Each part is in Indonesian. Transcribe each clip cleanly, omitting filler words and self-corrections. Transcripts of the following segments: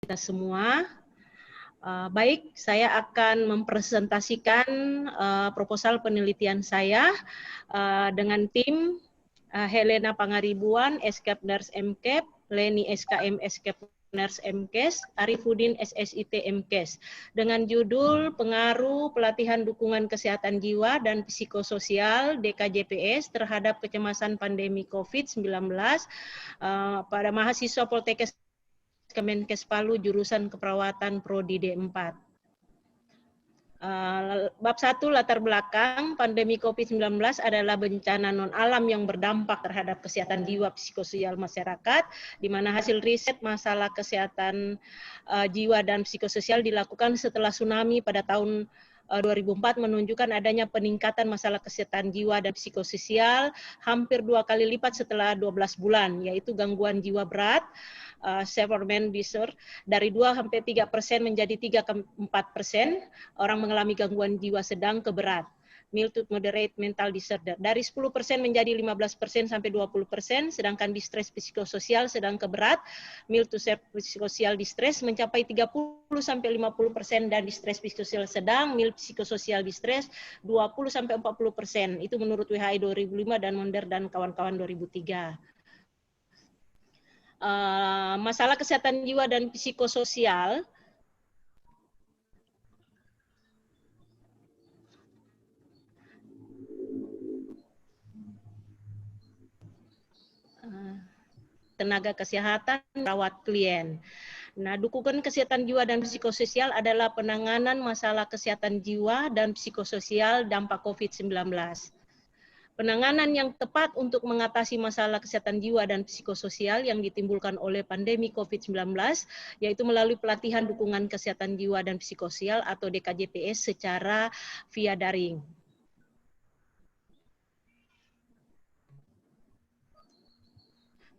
kita semua. Baik, saya akan mempresentasikan proposal penelitian saya dengan tim Helena Pangaribuan, SKAP Nurse MKEP, Leni SKM SKAP Nurse MKes, Arifudin SSIT MKes, dengan judul Pengaruh Pelatihan Dukungan Kesehatan Jiwa dan Psikososial DKJPS terhadap Kecemasan Pandemi COVID-19 pada mahasiswa Poltekkes Kemenkes Palu jurusan keperawatan Prodi D4. Bab 1 latar belakang pandemi COVID-19 adalah bencana non-alam yang berdampak terhadap kesehatan jiwa psikososial masyarakat, di mana hasil riset masalah kesehatan jiwa dan psikososial dilakukan setelah tsunami pada tahun 2004 menunjukkan adanya peningkatan masalah kesehatan jiwa dan psikososial hampir 2 kali lipat setelah 12 bulan, yaitu gangguan jiwa berat, severe disorder, dari 2-3% menjadi 3-4% orang mengalami gangguan jiwa sedang ke berat, mild to moderate mental disorder, dari 10% menjadi 15% sampai 20%, sedangkan distress psikososial sedang ke berat, mild to psikososial distress mencapai 30-50%, dan distress psikososial sedang, mild psikososial distress 20-40%. Itu menurut WHO 2005 dan Monder dan kawan-kawan 2003. Masalah kesehatan jiwa dan psikososial tenaga kesehatan merawat klien. Nah, dukungan kesehatan jiwa dan psikososial adalah penanganan masalah kesehatan jiwa dan psikososial dampak COVID-19. Penanganan yang tepat untuk mengatasi masalah kesehatan jiwa dan psikososial yang ditimbulkan oleh pandemi COVID-19, yaitu melalui pelatihan dukungan kesehatan jiwa dan psikososial atau DKJPS secara via daring.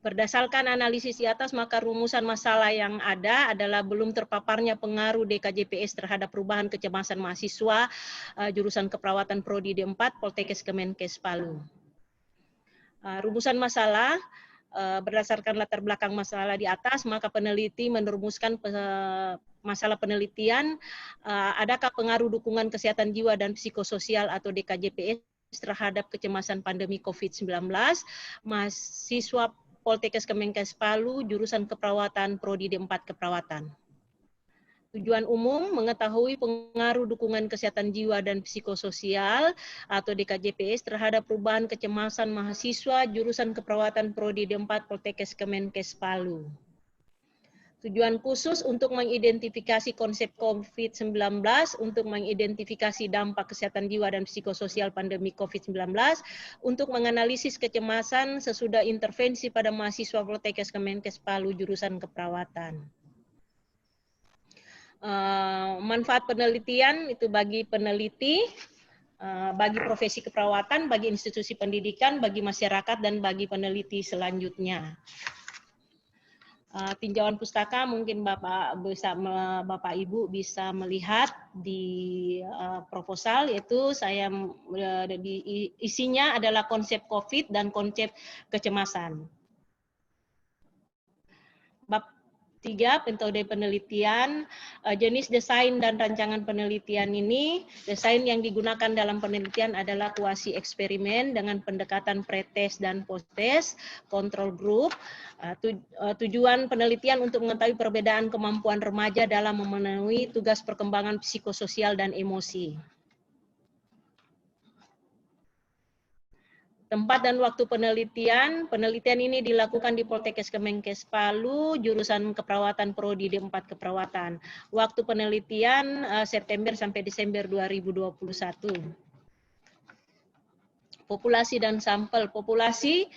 Berdasarkan analisis di atas, maka rumusan masalah yang ada adalah belum terpaparnya pengaruh DKJPS terhadap perubahan kecemasan mahasiswa jurusan keperawatan Prodi D4 Poltekkes Kemenkes Palu. Rumusan masalah, berdasarkan latar belakang masalah di atas, maka peneliti merumuskan masalah penelitian, adakah pengaruh dukungan kesehatan jiwa dan psikososial atau DKJPS terhadap kecemasan pandemi COVID-19, mahasiswa Poltekkes Kemenkes Palu, jurusan keperawatan Prodi D4 Keperawatan. Tujuan umum mengetahui pengaruh dukungan kesehatan jiwa dan psikososial atau DKJPS terhadap perubahan kecemasan mahasiswa jurusan keperawatan Prodi D4 Poltekkes Kemenkes Palu. Tujuan khusus untuk mengidentifikasi konsep COVID-19, untuk mengidentifikasi dampak kesehatan jiwa dan psikososial pandemi COVID-19, untuk menganalisis kecemasan sesudah intervensi pada mahasiswa Poltekkes Kemenkes Palu jurusan keperawatan. Manfaat penelitian itu bagi peneliti, bagi profesi keperawatan, bagi institusi pendidikan, bagi masyarakat, dan bagi peneliti selanjutnya. Tinjauan pustaka mungkin Bapak Ibu bisa melihat di proposal, yaitu isinya adalah konsep COVID dan konsep kecemasan. Bab 3, metode penelitian, jenis desain dan rancangan penelitian ini. Desain yang digunakan dalam penelitian adalah kuasi eksperimen dengan pendekatan pretest dan posttest, control group. Tujuan penelitian untuk mengetahui perbedaan kemampuan remaja dalam memenuhi tugas perkembangan psikososial dan emosi. Tempat dan waktu penelitian. Penelitian ini dilakukan di Poltekkes Kemenkes Palu, jurusan keperawatan Prodi D4 Keperawatan. Waktu penelitian September sampai Desember 2021. Populasi dan sampel. Populasi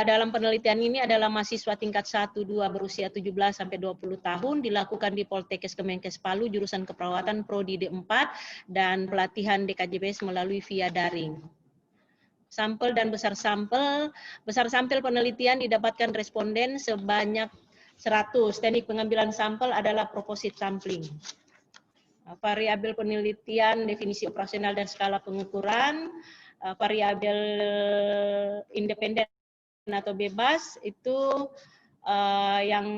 dalam penelitian ini adalah mahasiswa tingkat 1-2 berusia 17 sampai 20 tahun, dilakukan di Poltekkes Kemenkes Palu, jurusan keperawatan Prodi D4, dan pelatihan DKJPS melalui via daring. Sampel dan besar sampel. Besar sampel penelitian didapatkan responden sebanyak 100. Teknik pengambilan sampel adalah proposite sampling. Variabel penelitian, definisi operasional dan skala pengukuran. Variabel independen atau bebas itu yang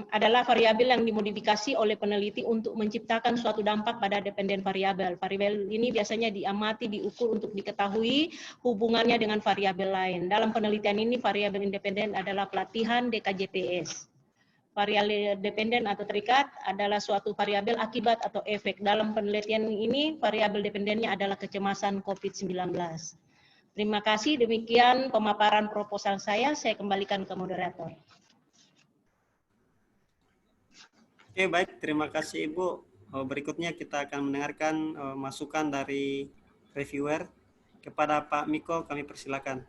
adalah variabel yang dimodifikasi oleh peneliti untuk menciptakan suatu dampak pada dependen variabel. Variabel ini biasanya diamati, diukur untuk diketahui hubungannya dengan variabel lain. Dalam penelitian ini, variabel independen adalah pelatihan DKJPS. Variabel dependen atau terikat adalah suatu variabel akibat atau efek. Dalam penelitian ini, variabel dependennya adalah kecemasan COVID-19. Terima kasih, demikian pemaparan proposal saya kembalikan ke moderator. Oke, baik, terima kasih Ibu. Berikutnya kita akan mendengarkan masukan dari reviewer. Kepada Pak Miko kami persilakan.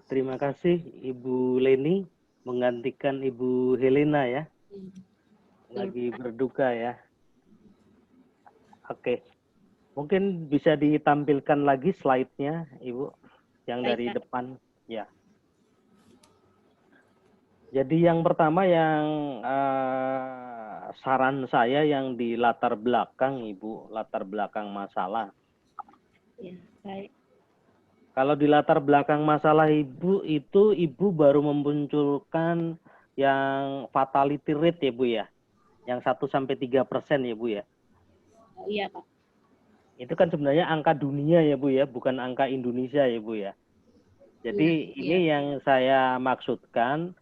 Terima kasih Ibu Leni menggantikan Ibu Helena ya. Lagi berduka ya. Oke. Mungkin bisa ditampilkan lagi slide-nya Ibu yang dari depan ya. Jadi yang pertama yang saran saya yang di latar belakang Ibu, latar belakang masalah. Ya, baik. Kalau di latar belakang masalah Ibu itu Ibu baru memunculkan yang fatality rate ya Bu ya, yang 1-3% ya Bu ya. Iya Pak. Itu kan sebenarnya angka dunia ya Bu ya, bukan angka Indonesia ya Bu ya. Jadi ini yang saya maksudkan,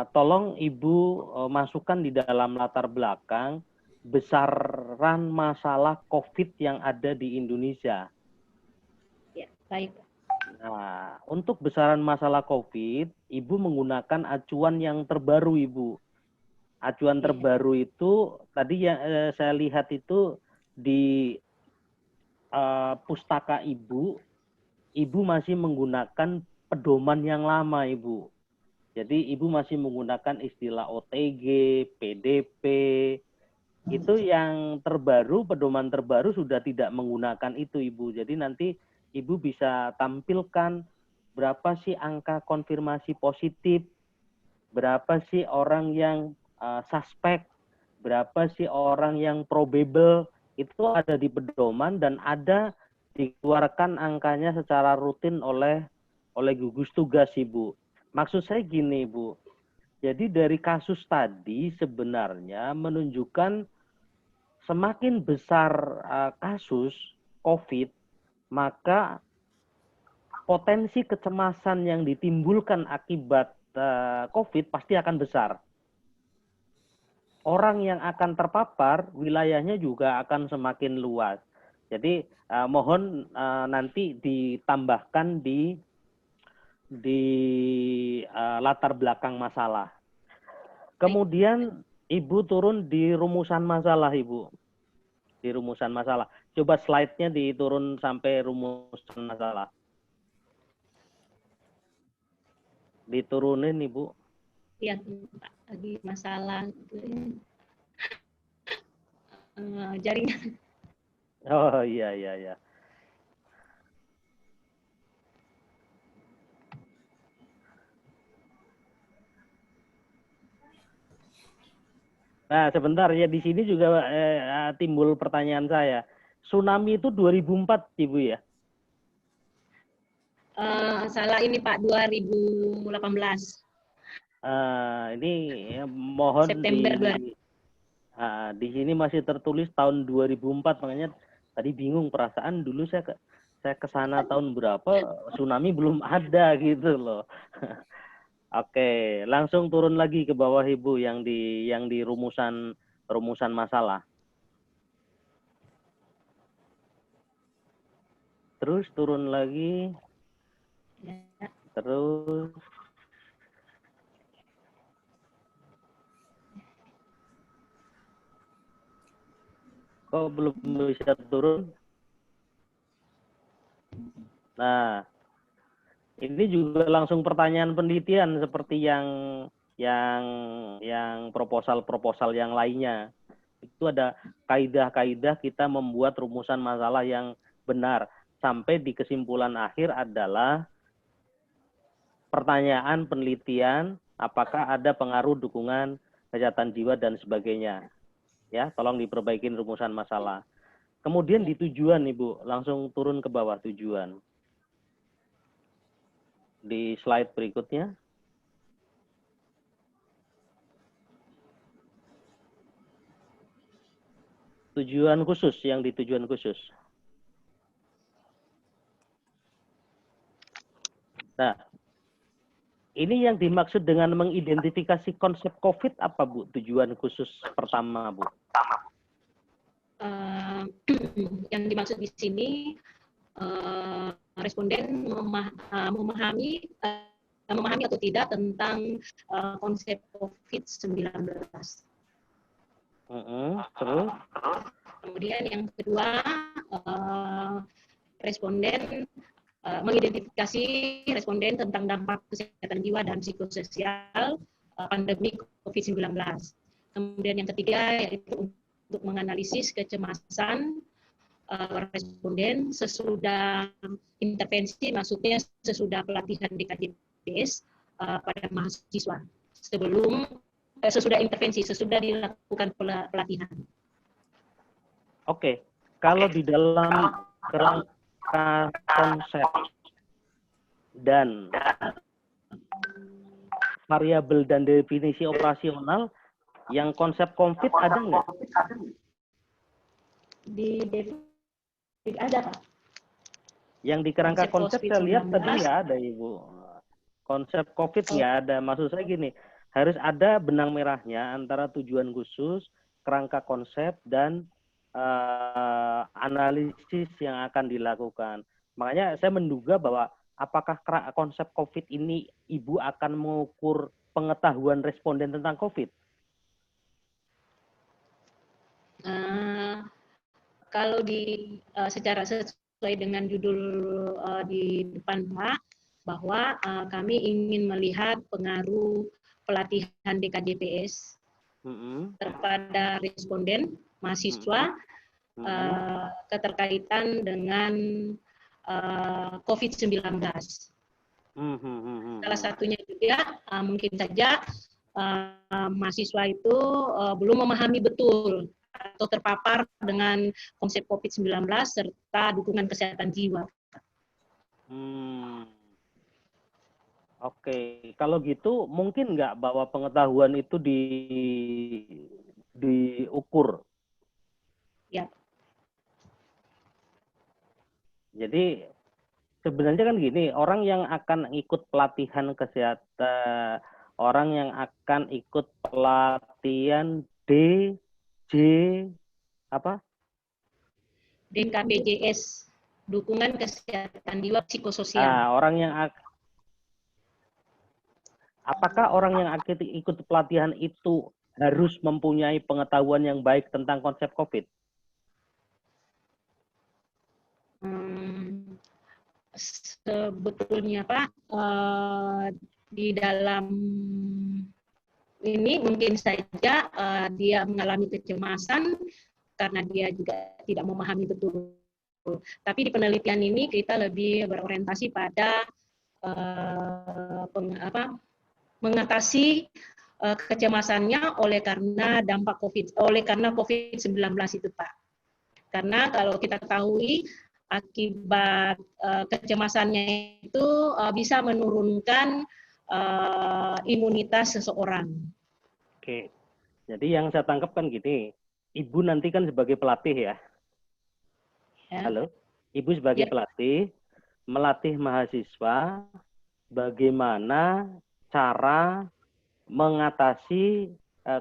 tolong Ibu masukkan di dalam latar belakang besaran masalah COVID yang ada di Indonesia. Ya, baik. Nah, untuk besaran masalah COVID, Ibu menggunakan acuan yang terbaru, Ibu. Acuan terbaru itu tadi yang saya lihat itu di pustaka Ibu masih menggunakan pedoman yang lama, Ibu. Jadi Ibu masih menggunakan istilah OTG, PDP. Itu yang terbaru, pedoman terbaru sudah tidak menggunakan itu, Ibu. Jadi nanti Ibu bisa tampilkan berapa sih angka konfirmasi positif, berapa sih orang yang suspek, berapa sih orang yang probable, itu ada di pedoman dan ada dikeluarkan angkanya secara rutin oleh gugus tugas, Ibu. Maksud saya gini, Bu. Jadi dari kasus tadi sebenarnya menunjukkan semakin besar kasus COVID, maka potensi kecemasan yang ditimbulkan akibat COVID pasti akan besar. Orang yang akan terpapar, wilayahnya juga akan semakin luas. Jadi mohon nanti ditambahkan di latar belakang masalah. Kemudian Ibu turun di rumusan masalah, Ibu. Di rumusan masalah. Coba slide-nya diturun sampai rumusan masalah. Diturunin, Ibu. Iya, Pak. Lagi masalah jaringan. Oh, iya. Nah, sebentar ya, di sini juga timbul pertanyaan saya. Tsunami itu 2004, Ibu ya? Salah ini Pak, 2018. Ini mohon September di sini masih tertulis tahun 2004, makanya tadi bingung, perasaan dulu saya ke sana tahun berapa, tsunami belum ada gitu loh. Oke, langsung turun lagi ke bawah Ibu yang di rumusan masalah. Terus turun lagi. Terus kok belum bisa turun? Nah, ini juga langsung pertanyaan penelitian seperti yang proposal-proposal yang lainnya. Itu ada kaidah-kaidah kita membuat rumusan masalah yang benar. Sampai di kesimpulan akhir adalah pertanyaan penelitian, apakah ada pengaruh dukungan kesehatan jiwa dan sebagainya. Ya, tolong diperbaikin rumusan masalah. Kemudian di tujuan, Ibu, langsung turun ke bawah tujuan. Di slide berikutnya. Tujuan khusus, yang di tujuan khusus. Nah, ini yang dimaksud dengan mengidentifikasi konsep COVID apa, Bu? Tujuan khusus pertama, Bu? Yang dimaksud di sini responden memahami atau tidak tentang konsep COVID-19. Terus? Kemudian yang kedua, responden mengidentifikasi responden tentang dampak kesehatan jiwa dan psikososial pandemi COVID-19. Kemudian yang ketiga yaitu untuk menganalisis kecemasan responden sesudah intervensi, maksudnya sesudah pelatihan DKJPS pada mahasiswa. Sesudah intervensi, sesudah dilakukan pelatihan. Oke, kalau di dalam kerangka konsep dan variabel dan definisi operasional, yang konsep COVID ada nggak? Ada, Pak. Yang di kerangka konsep saya lihat tadi nggak ada, Ibu. Konsep COVID nggak ada. Maksud saya gini, harus ada benang merahnya antara tujuan khusus, kerangka konsep, dan analisis yang akan dilakukan. Makanya saya menduga bahwa apakah konsep COVID ini Ibu akan mengukur pengetahuan responden tentang COVID? Kalau secara sesuai dengan judul di depan Pak, bahwa kami ingin melihat pengaruh pelatihan DKJPS kepada responden mahasiswa keterkaitan dengan COVID-19. Salah satunya juga mungkin saja mahasiswa itu belum memahami betul atau terpapar dengan konsep COVID-19 serta dukungan kesehatan jiwa. Oke, kalau gitu mungkin nggak bahwa pengetahuan itu diukur? Ya. Jadi sebenarnya kan gini, orang yang akan ikut pelatihan kesehatan, orang yang akan ikut pelatihan DKPJS, dukungan kesehatan jiwa psikososial. Nah, apakah orang yang akan ikut pelatihan itu harus mempunyai pengetahuan yang baik tentang konsep COVID? Sebetulnya Pak, di dalam ini mungkin saja dia mengalami kecemasan karena dia juga tidak memahami betul. Tapi di penelitian ini kita lebih berorientasi pada mengatasi kecemasannya oleh karena COVID-19 itu Pak. Karena kalau kita ketahui akibat kecemasannya itu bisa menurunkan imunitas seseorang. Oke, jadi yang saya tangkap kan gini, Ibu nanti kan sebagai pelatih ya. Halo, Ibu sebagai pelatih, melatih mahasiswa bagaimana cara mengatasi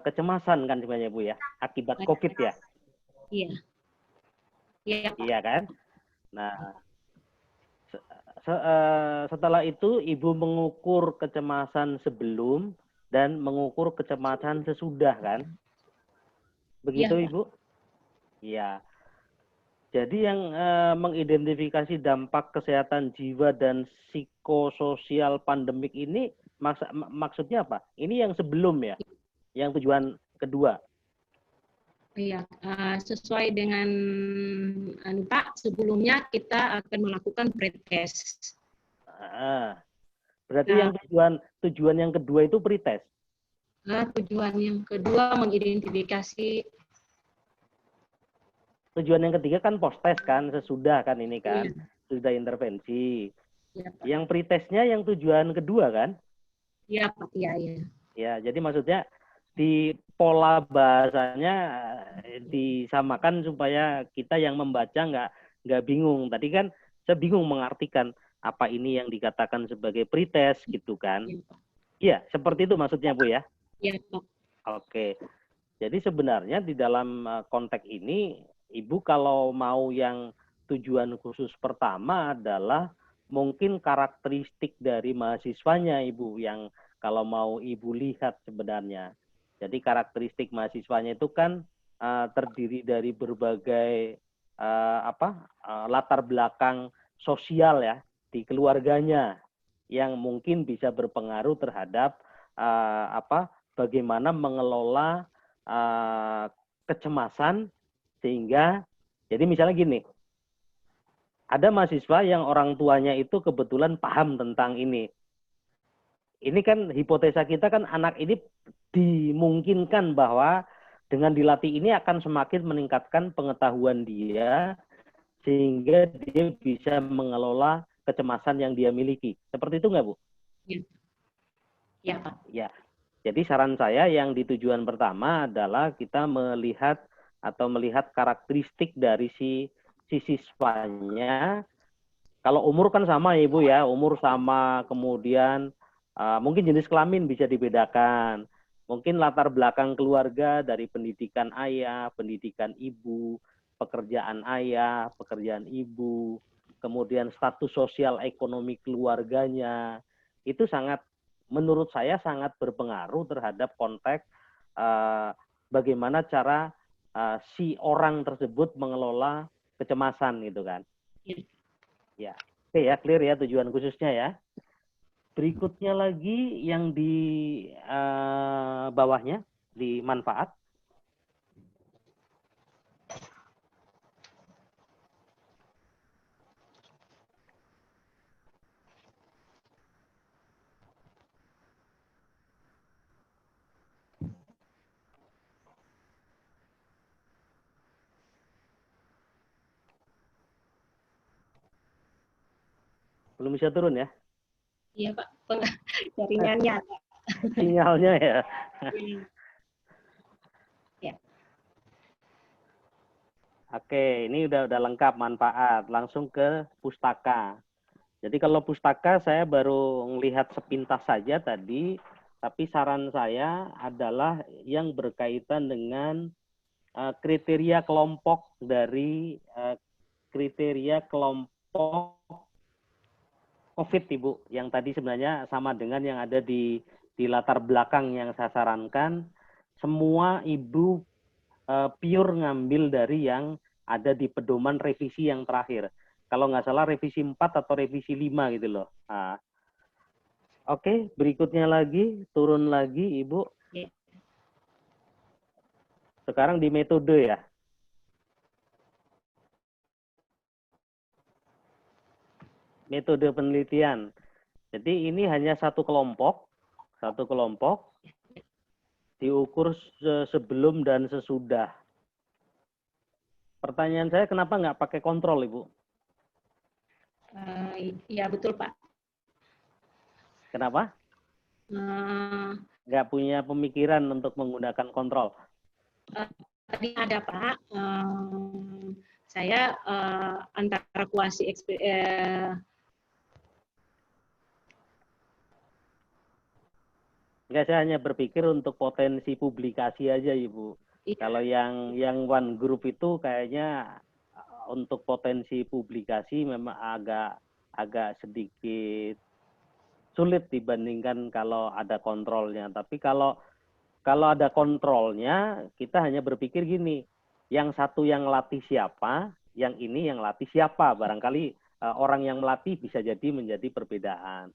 kecemasan kan sebenarnya Bu ya, akibat COVID ya. Iya. Iya kan? Nah, setelah itu Ibu mengukur kecemasan sebelum dan mengukur kecemasan sesudah kan? Begitu ya, Ibu? Iya. Jadi yang mengidentifikasi dampak kesehatan jiwa dan psikososial pandemik ini maksudnya apa? Ini yang sebelum ya? Yang tujuan kedua? Iya, sesuai dengan Pak, sebelumnya kita akan melakukan pretest. Berarti yang tujuan yang kedua itu pretest? Tujuan yang kedua mengidentifikasi. tujuan yang ketiga kan post-test kan, sesudah kan ini kan, Iya. sudah intervensi. Iya, Pak. Yang pretestnya yang tujuan kedua kan? Iya, Pak. Iya, iya. Ya, jadi maksudnya di pola bahasanya disamakan supaya kita yang membaca nggak bingung. Tadi kan saya bingung mengartikan apa ini yang dikatakan sebagai pretest gitu kan? Iya, Pak. Iya, seperti itu maksudnya Bu ya. Iya, Pak. Oke. Jadi sebenarnya di dalam konteks ini, Ibu kalau mau yang tujuan khusus pertama adalah mungkin karakteristik dari mahasiswanya, Ibu, yang kalau mau Ibu lihat sebenarnya. Jadi karakteristik mahasiswanya itu kan terdiri dari berbagai latar belakang sosial ya di keluarganya yang mungkin bisa berpengaruh terhadap bagaimana mengelola kecemasan sehingga jadi misalnya gini, ada mahasiswa yang orang tuanya itu kebetulan paham tentang ini. Ini kan hipotesa kita kan anak ini dimungkinkan bahwa dengan dilatih ini akan semakin meningkatkan pengetahuan dia sehingga dia bisa mengelola kecemasan yang dia miliki. Seperti itu nggak, Bu? Iya. Iya, Pak. Ya. Jadi saran saya yang di tujuan pertama adalah kita melihat karakteristik dari si siswanya. Kalau umur kan sama ya Ibu ya, umur sama, kemudian mungkin jenis kelamin bisa dibedakan. Mungkin latar belakang keluarga dari pendidikan ayah, pendidikan ibu, pekerjaan ayah, pekerjaan ibu, kemudian status sosial ekonomi keluarganya. Itu sangat menurut saya sangat berpengaruh terhadap konteks bagaimana cara si orang tersebut mengelola kecemasan gitu kan. Ya, oke ya, clear ya tujuan khususnya ya. Berikutnya lagi yang di bawahnya, di manfaat. Belum bisa turun ya? Iya, Pak. Jaringannya ada. Sinyalnya ya. Ya. Oke, ini udah lengkap manfaat. Langsung ke pustaka. Jadi kalau pustaka saya baru melihat sepintas saja tadi, tapi saran saya adalah yang berkaitan dengan kriteria kelompok dari kriteria kelompok COVID, Ibu, yang tadi sebenarnya sama dengan yang ada di latar belakang yang saya sarankan. Semua Ibu pure ngambil dari yang ada di pedoman revisi yang terakhir. Kalau nggak salah revisi 4 atau revisi 5 gitu loh. Nah, oke, berikutnya lagi, turun lagi Ibu. Sekarang di metode ya. Metode penelitian. Jadi ini hanya satu kelompok diukur sebelum dan sesudah. Pertanyaan saya kenapa nggak pakai kontrol, Ibu? Iya, betul, Pak. Kenapa? Nggak punya pemikiran untuk menggunakan kontrol? Tadi ada, Pak. Saya antara kuasi Enggak, saya hanya berpikir untuk potensi publikasi aja, Ibu. Iya. Kalau yang one group itu kayaknya untuk potensi publikasi memang agak sedikit sulit dibandingkan kalau ada kontrolnya. Tapi kalau ada kontrolnya, kita hanya berpikir gini, yang satu yang latih siapa, yang ini yang latih siapa. Barangkali orang yang melatih bisa jadi menjadi perbedaan.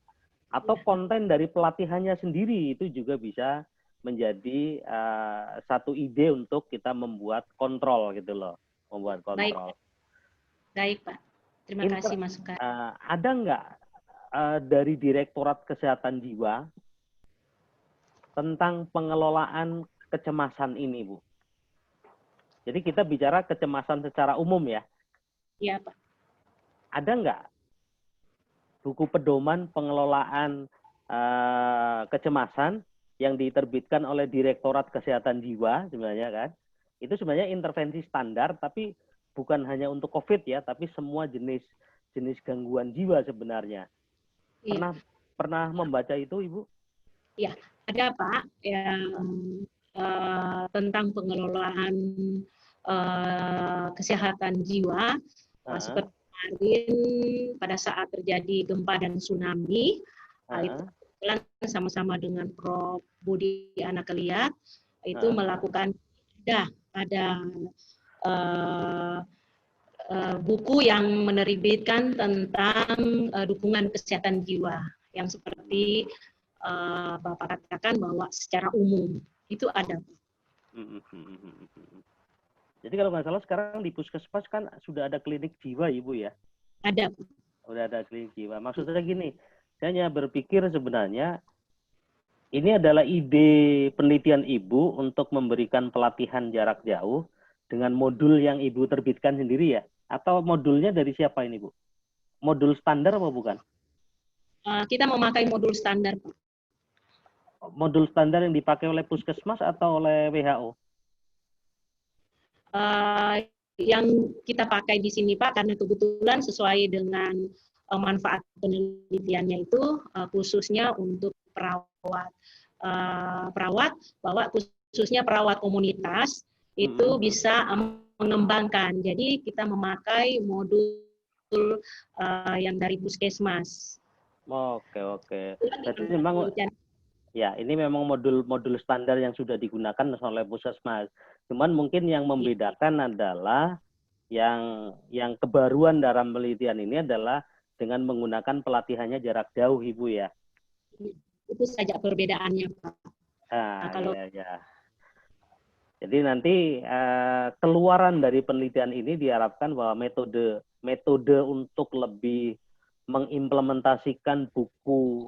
Atau konten dari pelatihannya sendiri itu juga bisa menjadi satu ide untuk kita membuat kontrol gitu loh, membuat kontrol. Baik, Pak. Terima kasih masukan. Ada nggak dari Direktorat Kesehatan Jiwa tentang pengelolaan kecemasan ini, Bu? Jadi kita bicara kecemasan secara umum ya. Iya, Pak. Ada nggak buku pedoman pengelolaan kecemasan yang diterbitkan oleh Direktorat Kesehatan Jiwa sebenarnya kan? Itu sebenarnya intervensi standar, tapi bukan hanya untuk COVID ya, tapi semua jenis gangguan jiwa sebenarnya. Iya. Pernah membaca itu, Ibu? Ya, ada Pak yang tentang pengelolaan kesehatan jiwa seperti kemarin pada saat terjadi gempa dan tsunami, itu kebetulan sama-sama dengan Prof. Budi Anakeliat itu melakukan ada buku yang menerbitkan tentang dukungan kesehatan jiwa yang seperti Bapak katakan bahwa secara umum itu ada. Jadi kalau nggak salah sekarang di puskesmas kan sudah ada klinik jiwa, Ibu ya? Ada. Sudah ada klinik jiwa. Maksudnya gini, saya hanya berpikir sebenarnya ini adalah ide penelitian Ibu untuk memberikan pelatihan jarak jauh dengan modul yang Ibu terbitkan sendiri ya? Atau modulnya dari siapa ini, Bu? Modul standar apa bukan? Kita memakai modul standar, Pak. Modul standar yang dipakai oleh puskesmas atau oleh WHO? Yang kita pakai di sini, Pak, karena kebetulan sesuai dengan manfaat penelitiannya itu khususnya untuk perawat, bahwa khususnya perawat komunitas itu bisa mengembangkan. Jadi kita memakai modul yang dari puskesmas. Oke. Berarti memang ya, ini memang modul standar yang sudah digunakan oleh puskesmas. Cuman mungkin yang membedakan adalah yang kebaruan dalam penelitian ini adalah dengan menggunakan pelatihannya jarak jauh, Ibu ya. Itu saja perbedaannya, Pak. Ya. Jadi nanti keluaran dari penelitian ini diharapkan bahwa metode untuk lebih mengimplementasikan buku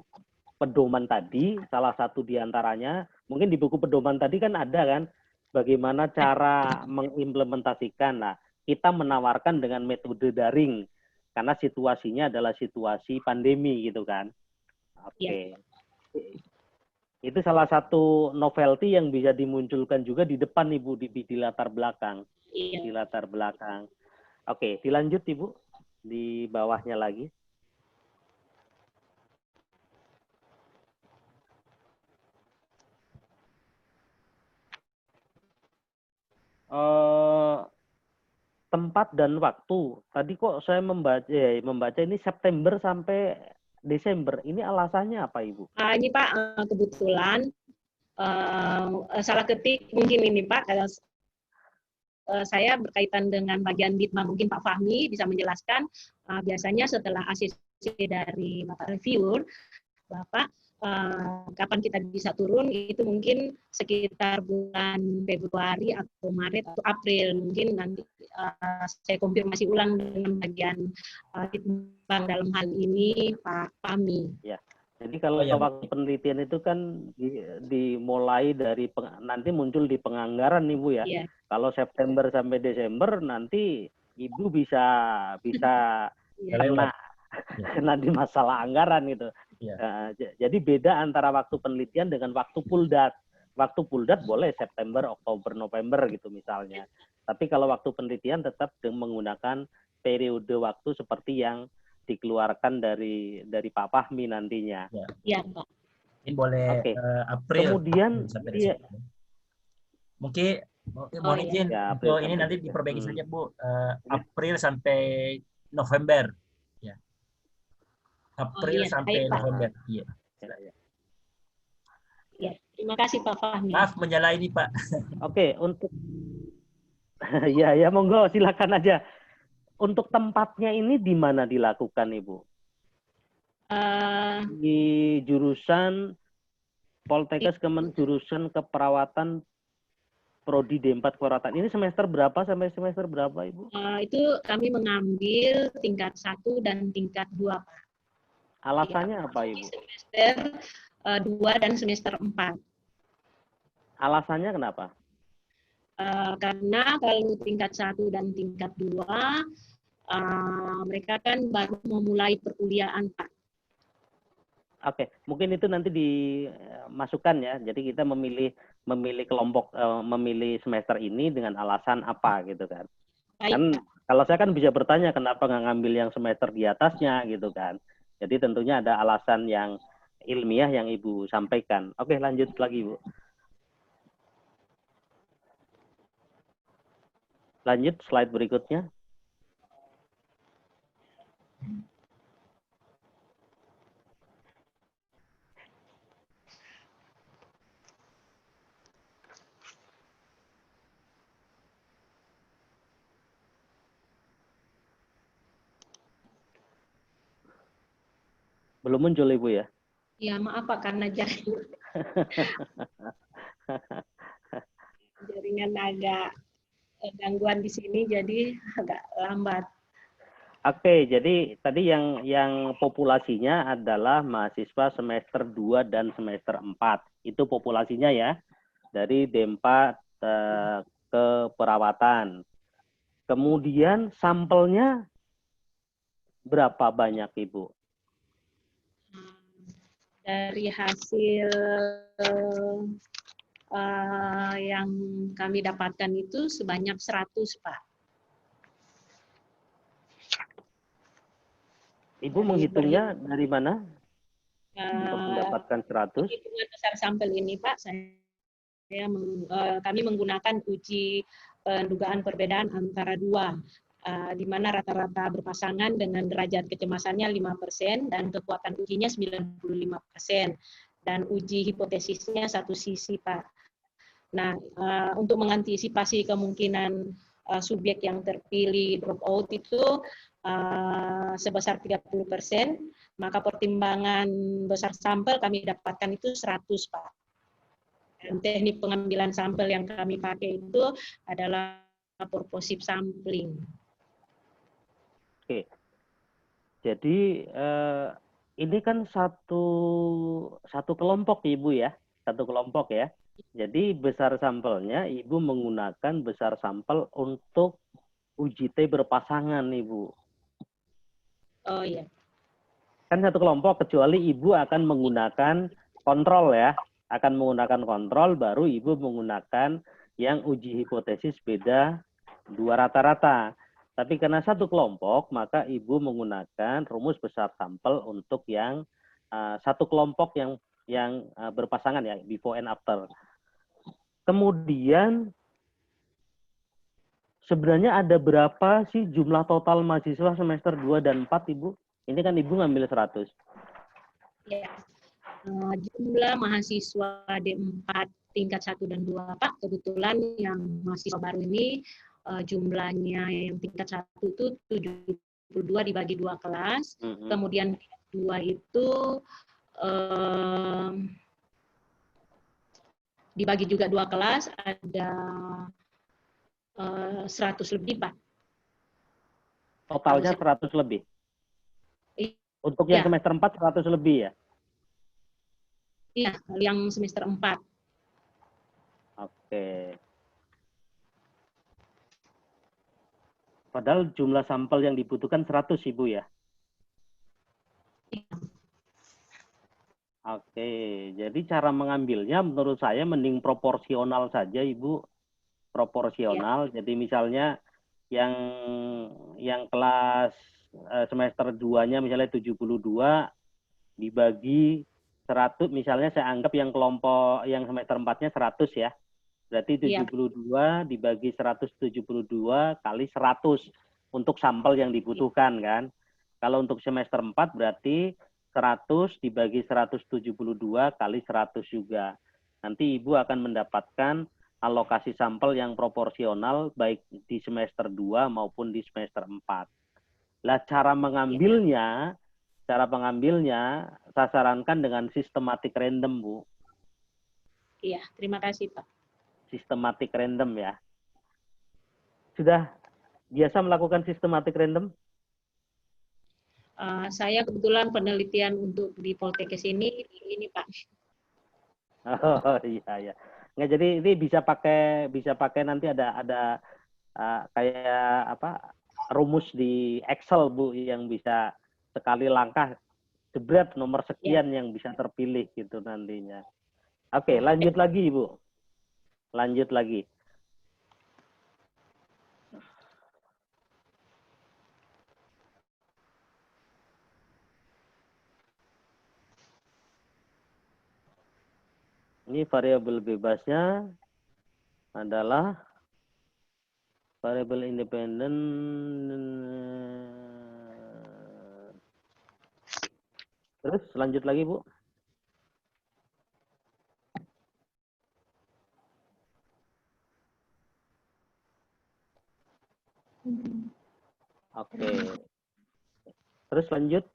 pedoman tadi, salah satu diantaranya, mungkin di buku pedoman tadi kan ada kan, bagaimana cara mengimplementasikan. Nah, kita menawarkan dengan metode daring, karena situasinya adalah situasi pandemi gitu kan. Oke. Itu salah satu novelty yang bisa dimunculkan juga di depan, Ibu, di latar belakang. Di latar belakang. Oke, dilanjut, Ibu, di bawahnya lagi. Tempat dan waktu. Tadi kok saya membaca ini September sampai Desember. Ini alasannya apa, Ibu? Ini Pak, kebetulan salah ketik mungkin ini Pak. Saya berkaitan dengan bagian Bitma, mungkin Pak Fahmi bisa menjelaskan. Biasanya setelah ACC dari Bapak reviewer, Bapak kapan kita bisa turun itu mungkin sekitar bulan Februari atau Maret atau April, mungkin nanti saya konfirmasi ulang dengan bagian Bitbang dalam hal ini Pak Fahmi. Ya. Jadi kalau waktu penelitian itu kan dimulai dari nanti muncul di penganggaran, Ibu ya. Yeah. Kalau September sampai Desember nanti Ibu bisa kena di masalah anggaran gitu. Yeah. Jadi beda antara waktu penelitian dengan waktu puldat. Waktu puldat boleh September, Oktober, November gitu misalnya. Tapi kalau waktu penelitian tetap menggunakan periode waktu seperti yang dikeluarkan dari Pak Fahmi nantinya. Iya, Pak. Ini boleh April. Kemudian mungkin mohon izin untuk ini nanti diperbaiki saja, Bu. April sampai November. Ya. April sampai November. Iya. Ya, terima kasih Pak Fahmi. Maaf menyalahi ini, Pak. Oke, untuk ya monggo silakan aja. Untuk tempatnya ini di mana dilakukan, Ibu? Di jurusan Poltekkes jurusan keperawatan Prodi D4 Keperawatan. Ini semester berapa sampai semester berapa, Ibu? Itu kami mengambil tingkat 1 dan tingkat 2, Pak. Alasannya apa, Ibu? Semester 2 dan semester 4. Alasannya kenapa? Karena kalau tingkat 1 dan tingkat 2, mereka kan baru memulai perkuliahan, Pak. Oke, mungkin itu nanti dimasukkan ya. Jadi kita memilih kelompok, memilih semester ini dengan alasan apa gitu kan. Baik, Kan Pak. kalau saya kan bisa bertanya kenapa nggak ngambil yang semester di atasnya gitu kan. Jadi tentunya ada alasan yang ilmiah yang Ibu sampaikan. Oke, lanjut lagi, Bu. Lanjut slide berikutnya. Belum muncul Ibu ya? Ya, maaf Pak, karena jaringan agak gangguan di sini, jadi agak lambat. Oke, jadi tadi yang populasinya adalah mahasiswa semester 2 dan semester 4. Itu populasinya ya. Dari D4 ke perawatan. Kemudian sampelnya berapa banyak, Ibu? Dari hasil yang kami dapatkan itu sebanyak 100, Pak. Ibu menghitungnya dari mana? Untuk mendapatkan 100? Hitungan besar sampel ini, Pak, kami menggunakan uji pendugaan perbedaan antara 2, di mana rata-rata berpasangan dengan derajat kecemasannya 5% dan kekuatan ujinya 95%. Dan uji hipotesisnya 1 sisi, Pak. Nah, untuk mengantisipasi kemungkinan subjek yang terpilih drop out itu sebesar 30%, maka pertimbangan besar sampel kami dapatkan itu 100, Pak. Dan teknik pengambilan sampel yang kami pakai itu adalah purposive sampling. Oke. Jadi ini kan satu kelompok Ibu ya, satu kelompok ya. Jadi besar sampelnya Ibu menggunakan besar sampel untuk uji T berpasangan Ibu. Oh iya. Kan satu kelompok, kecuali Ibu akan menggunakan kontrol ya. Akan menggunakan kontrol, baru Ibu menggunakan yang uji hipotesis beda 2 rata-rata. Tapi karena satu kelompok, maka Ibu menggunakan rumus besar sampel untuk yang satu kelompok yang berpasangan ya, before and after. Kemudian sebenarnya ada berapa sih jumlah total mahasiswa semester 2 dan 4, Ibu? Ini kan Ibu ngambil 100. Ya. Jumlah mahasiswa D4 tingkat 1 dan 2, Pak, kebetulan yang mahasiswa baru ini jumlahnya yang tingkat 1 itu 72 dibagi 2 kelas, kemudian 2 itu dibagi juga 2 kelas, ada 100 lebih, Pak. Totalnya 100 lebih? Untuk yang semester 4 100 lebih ya? Iya, yang semester 4. Oke. Padahal jumlah sampel yang dibutuhkan 100, Ibu ya? Iya. Oke, jadi cara mengambilnya menurut saya mending proporsional saja, Ibu. Proporsional. Ya. Jadi misalnya yang kelas semester 2-nya misalnya 72 dibagi 100, misalnya saya anggap yang kelompok yang semester 4-nya 100 ya. Berarti 72 dibagi 172 kali 100 untuk sampel yang dibutuhkan kan. Kalau untuk semester 4 berarti 100 dibagi 172 kali 100 juga. Nanti Ibu akan mendapatkan alokasi sampel yang proporsional baik di semester 2 maupun di semester 4. Lah cara mengambilnya saya sarankan dengan sistematik random, Bu. Iya, terima kasih, Pak. Sistematik random ya. Sudah biasa melakukan sistematik random? Saya kebetulan penelitian untuk di Poltekkes ini, Pak. Oh iya, ya. Nggak, jadi ini bisa pakai nanti ada kayak apa rumus di Excel Bu yang bisa sekali langkah jebret nomor sekian yang bisa terpilih gitu nantinya. Oke, lanjut lagi Ibu. Lanjut lagi. Ini variabel bebasnya adalah variabel independen. Terus lanjut lagi Bu. Oke. Terus lanjut.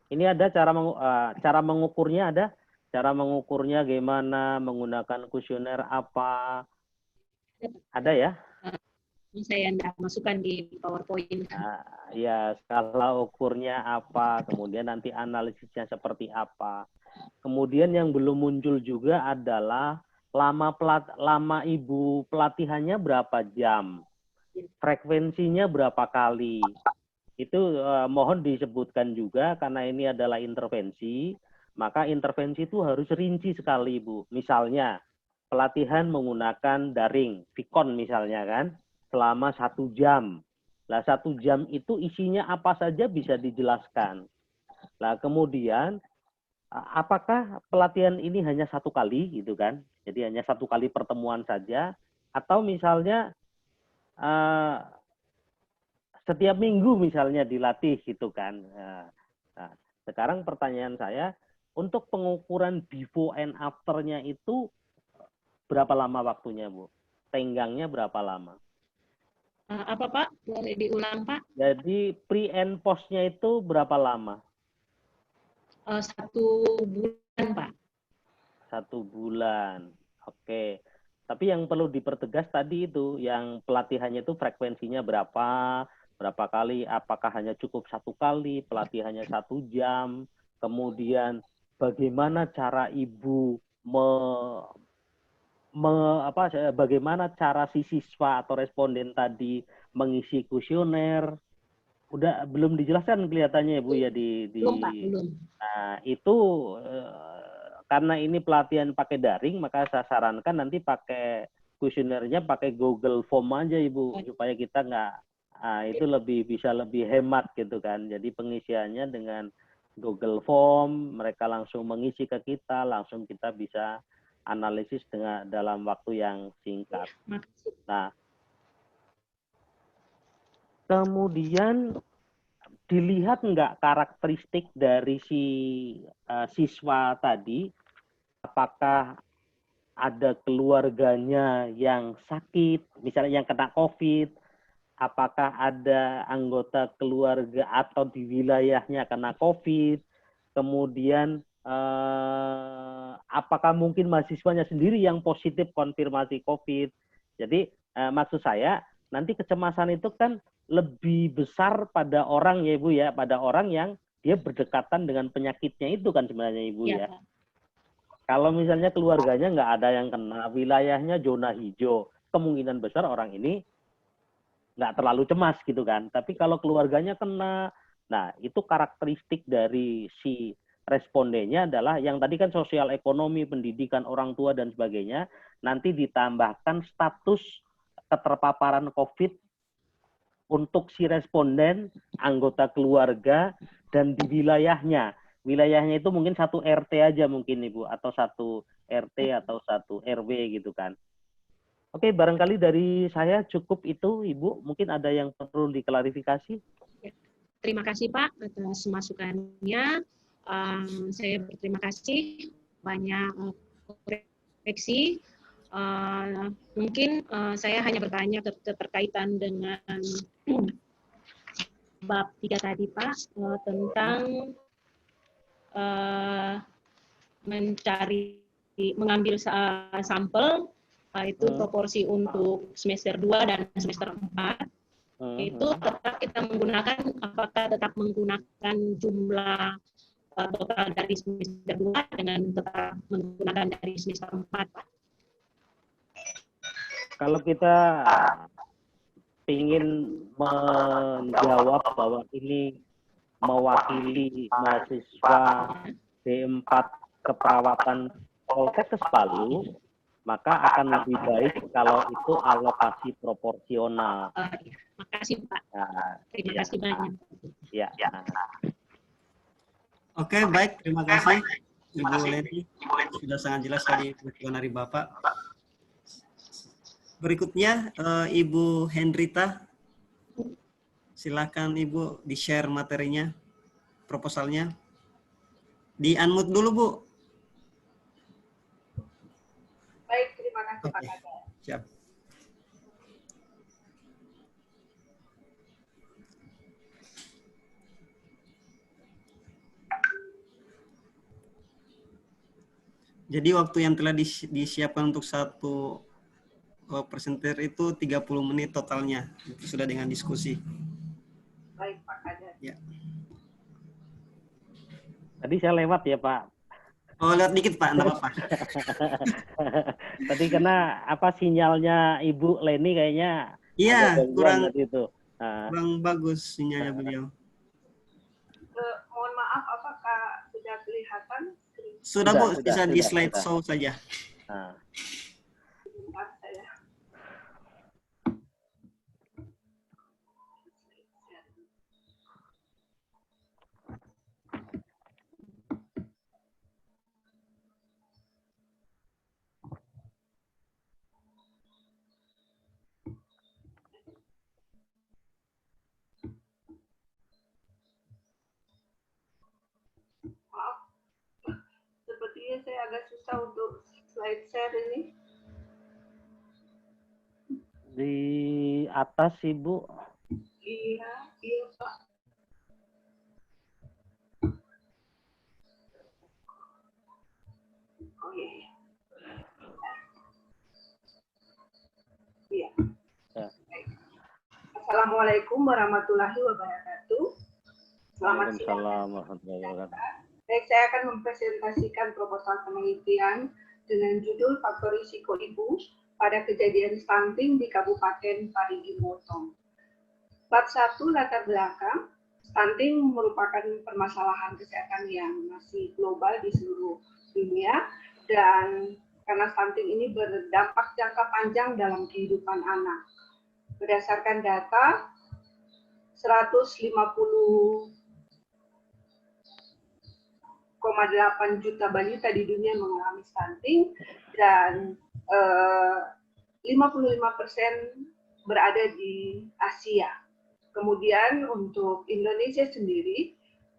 Ini ada cara mengukurnya ada. Cara mengukurnya gimana, menggunakan kuesioner apa. Ada ya? Saya tidak masukkan di PowerPoint. Ya, skala ukurnya apa, kemudian nanti analisisnya seperti apa. Kemudian yang belum muncul juga adalah lama Ibu pelatihannya berapa jam, frekuensinya berapa kali. Itu mohon disebutkan juga karena ini adalah intervensi, maka intervensi itu harus rinci sekali Bu. Misalnya pelatihan menggunakan daring, Vicon misalnya kan, selama 1 jam. Nah, 1 jam itu isinya apa saja bisa dijelaskan. Nah, kemudian apakah pelatihan ini hanya 1 kali gitu kan? Jadi hanya 1 kali pertemuan saja, atau misalnya setiap minggu misalnya dilatih gitu kan. Nah, sekarang pertanyaan saya, untuk pengukuran before and after-nya itu berapa lama waktunya Bu? Tenggangnya berapa lama? Apa Pak? Boleh diulang Pak? Jadi pre and post-nya itu berapa lama? 1 bulan Pak. 1 bulan. Oke. Tapi yang perlu dipertegas tadi itu, yang pelatihannya itu frekuensinya berapa kali, apakah hanya cukup 1 kali, pelatihannya 1 jam, kemudian bagaimana cara Ibu bagaimana cara si siswa atau responden tadi mengisi kuesioner. Udah belum dijelaskan kelihatannya Bu ya Belum Pak, belum. Nah, itu karena ini pelatihan pakai daring, maka saya sarankan nanti pakai kuesionernya pakai Google Form aja Ibu, supaya kita itu bisa lebih hemat gitu kan. Jadi pengisiannya dengan Google Form, mereka langsung mengisi ke kita, langsung kita bisa analisis dalam waktu yang singkat. Nah, kemudian dilihat nggak karakteristik dari si siswa tadi, apakah ada keluarganya yang sakit, misalnya yang kena COVID, apakah ada anggota keluarga atau di wilayahnya kena COVID, kemudian apakah mungkin mahasiswanya sendiri yang positif konfirmasi COVID. Jadi maksud saya, nanti kecemasan itu kan lebih besar pada orang ya Ibu ya, pada orang yang dia berdekatan dengan penyakitnya itu kan sebenarnya Ibu ya. Kalau misalnya keluarganya nggak ada yang kena, wilayahnya zona hijau, kemungkinan besar orang ini nggak terlalu cemas gitu kan. Tapi kalau keluarganya kena, nah itu karakteristik dari si respondennya adalah yang tadi kan sosial ekonomi, pendidikan orang tua dan sebagainya, nanti ditambahkan status keterpaparan COVID untuk si responden, anggota keluarga, dan di wilayahnya. Wilayahnya itu mungkin 1 RT aja mungkin Ibu, atau 1 RT atau 1 RW gitu kan. Oke, barangkali dari saya cukup itu Ibu. Mungkin ada yang perlu diklarifikasi. Terima kasih Pak atas masukannya. Saya berterima kasih, banyak koreksi. Mungkin saya hanya bertanya keterkaitan dengan bab 3 tadi Pak, tentang mengambil sampel, itu proporsi untuk semester 2 dan semester 4. Itu tetap kita menggunakan, apakah tetap menggunakan jumlah total dari semester 2 dengan tetap menggunakan dari semester 4, Pak? Kalau kita ingin menjawab bahwa ini mewakili mahasiswa D4 keperawatan Poltekkes Palu, maka akan lebih baik kalau itu alokasi proporsional. Makasih Pak. Nah, Terima kasih banyak. Ya. Oke, baik. Terima kasih Ibu Leni. Sudah sangat jelas tadi penjelasan dari Bapak. Berikutnya Ibu Hendrita. Silakan Ibu di-share materinya, proposalnya. Di-unmute dulu, Bu. Baik, terima kasih Pak Kada. Siap. Jadi waktu yang telah disiapkan untuk satu presenter itu 30 menit totalnya. Itu sudah dengan diskusi. Baik, Pak Kada. Ya. Tadi saya lewat ya, Pak. Oh, lewat dikit, Pak. Enggak apa-apa. Tadi karena sinyalnya Ibu Leni kayaknya kurang itu. Kurang bagus sinyalnya beliau. Mohon maaf, apakah sudah kelihatan? Sudah, Bu. Bisa di slide show saja. Sebentar saya. Maaf, sepertinya saya agak susah untuk slide share ini. Di atas, Ibu. Iya Pak. Oh iya. Iya. Baik. Assalamualaikum warahmatullahi wabarakatuh. Selamat siang. Baik, saya akan mempresentasikan proposal penelitian dengan judul Faktor Risiko Ibu pada Kejadian Stunting di Kabupaten Parigi Motong. Bab 1, latar belakang. Stunting merupakan permasalahan kesehatan yang masih global di seluruh dunia, dan karena stunting ini berdampak jangka panjang dalam kehidupan anak. Berdasarkan data, 150,8 juta balita di dunia mengalami stunting, dan 55% berada di Asia. Kemudian untuk Indonesia sendiri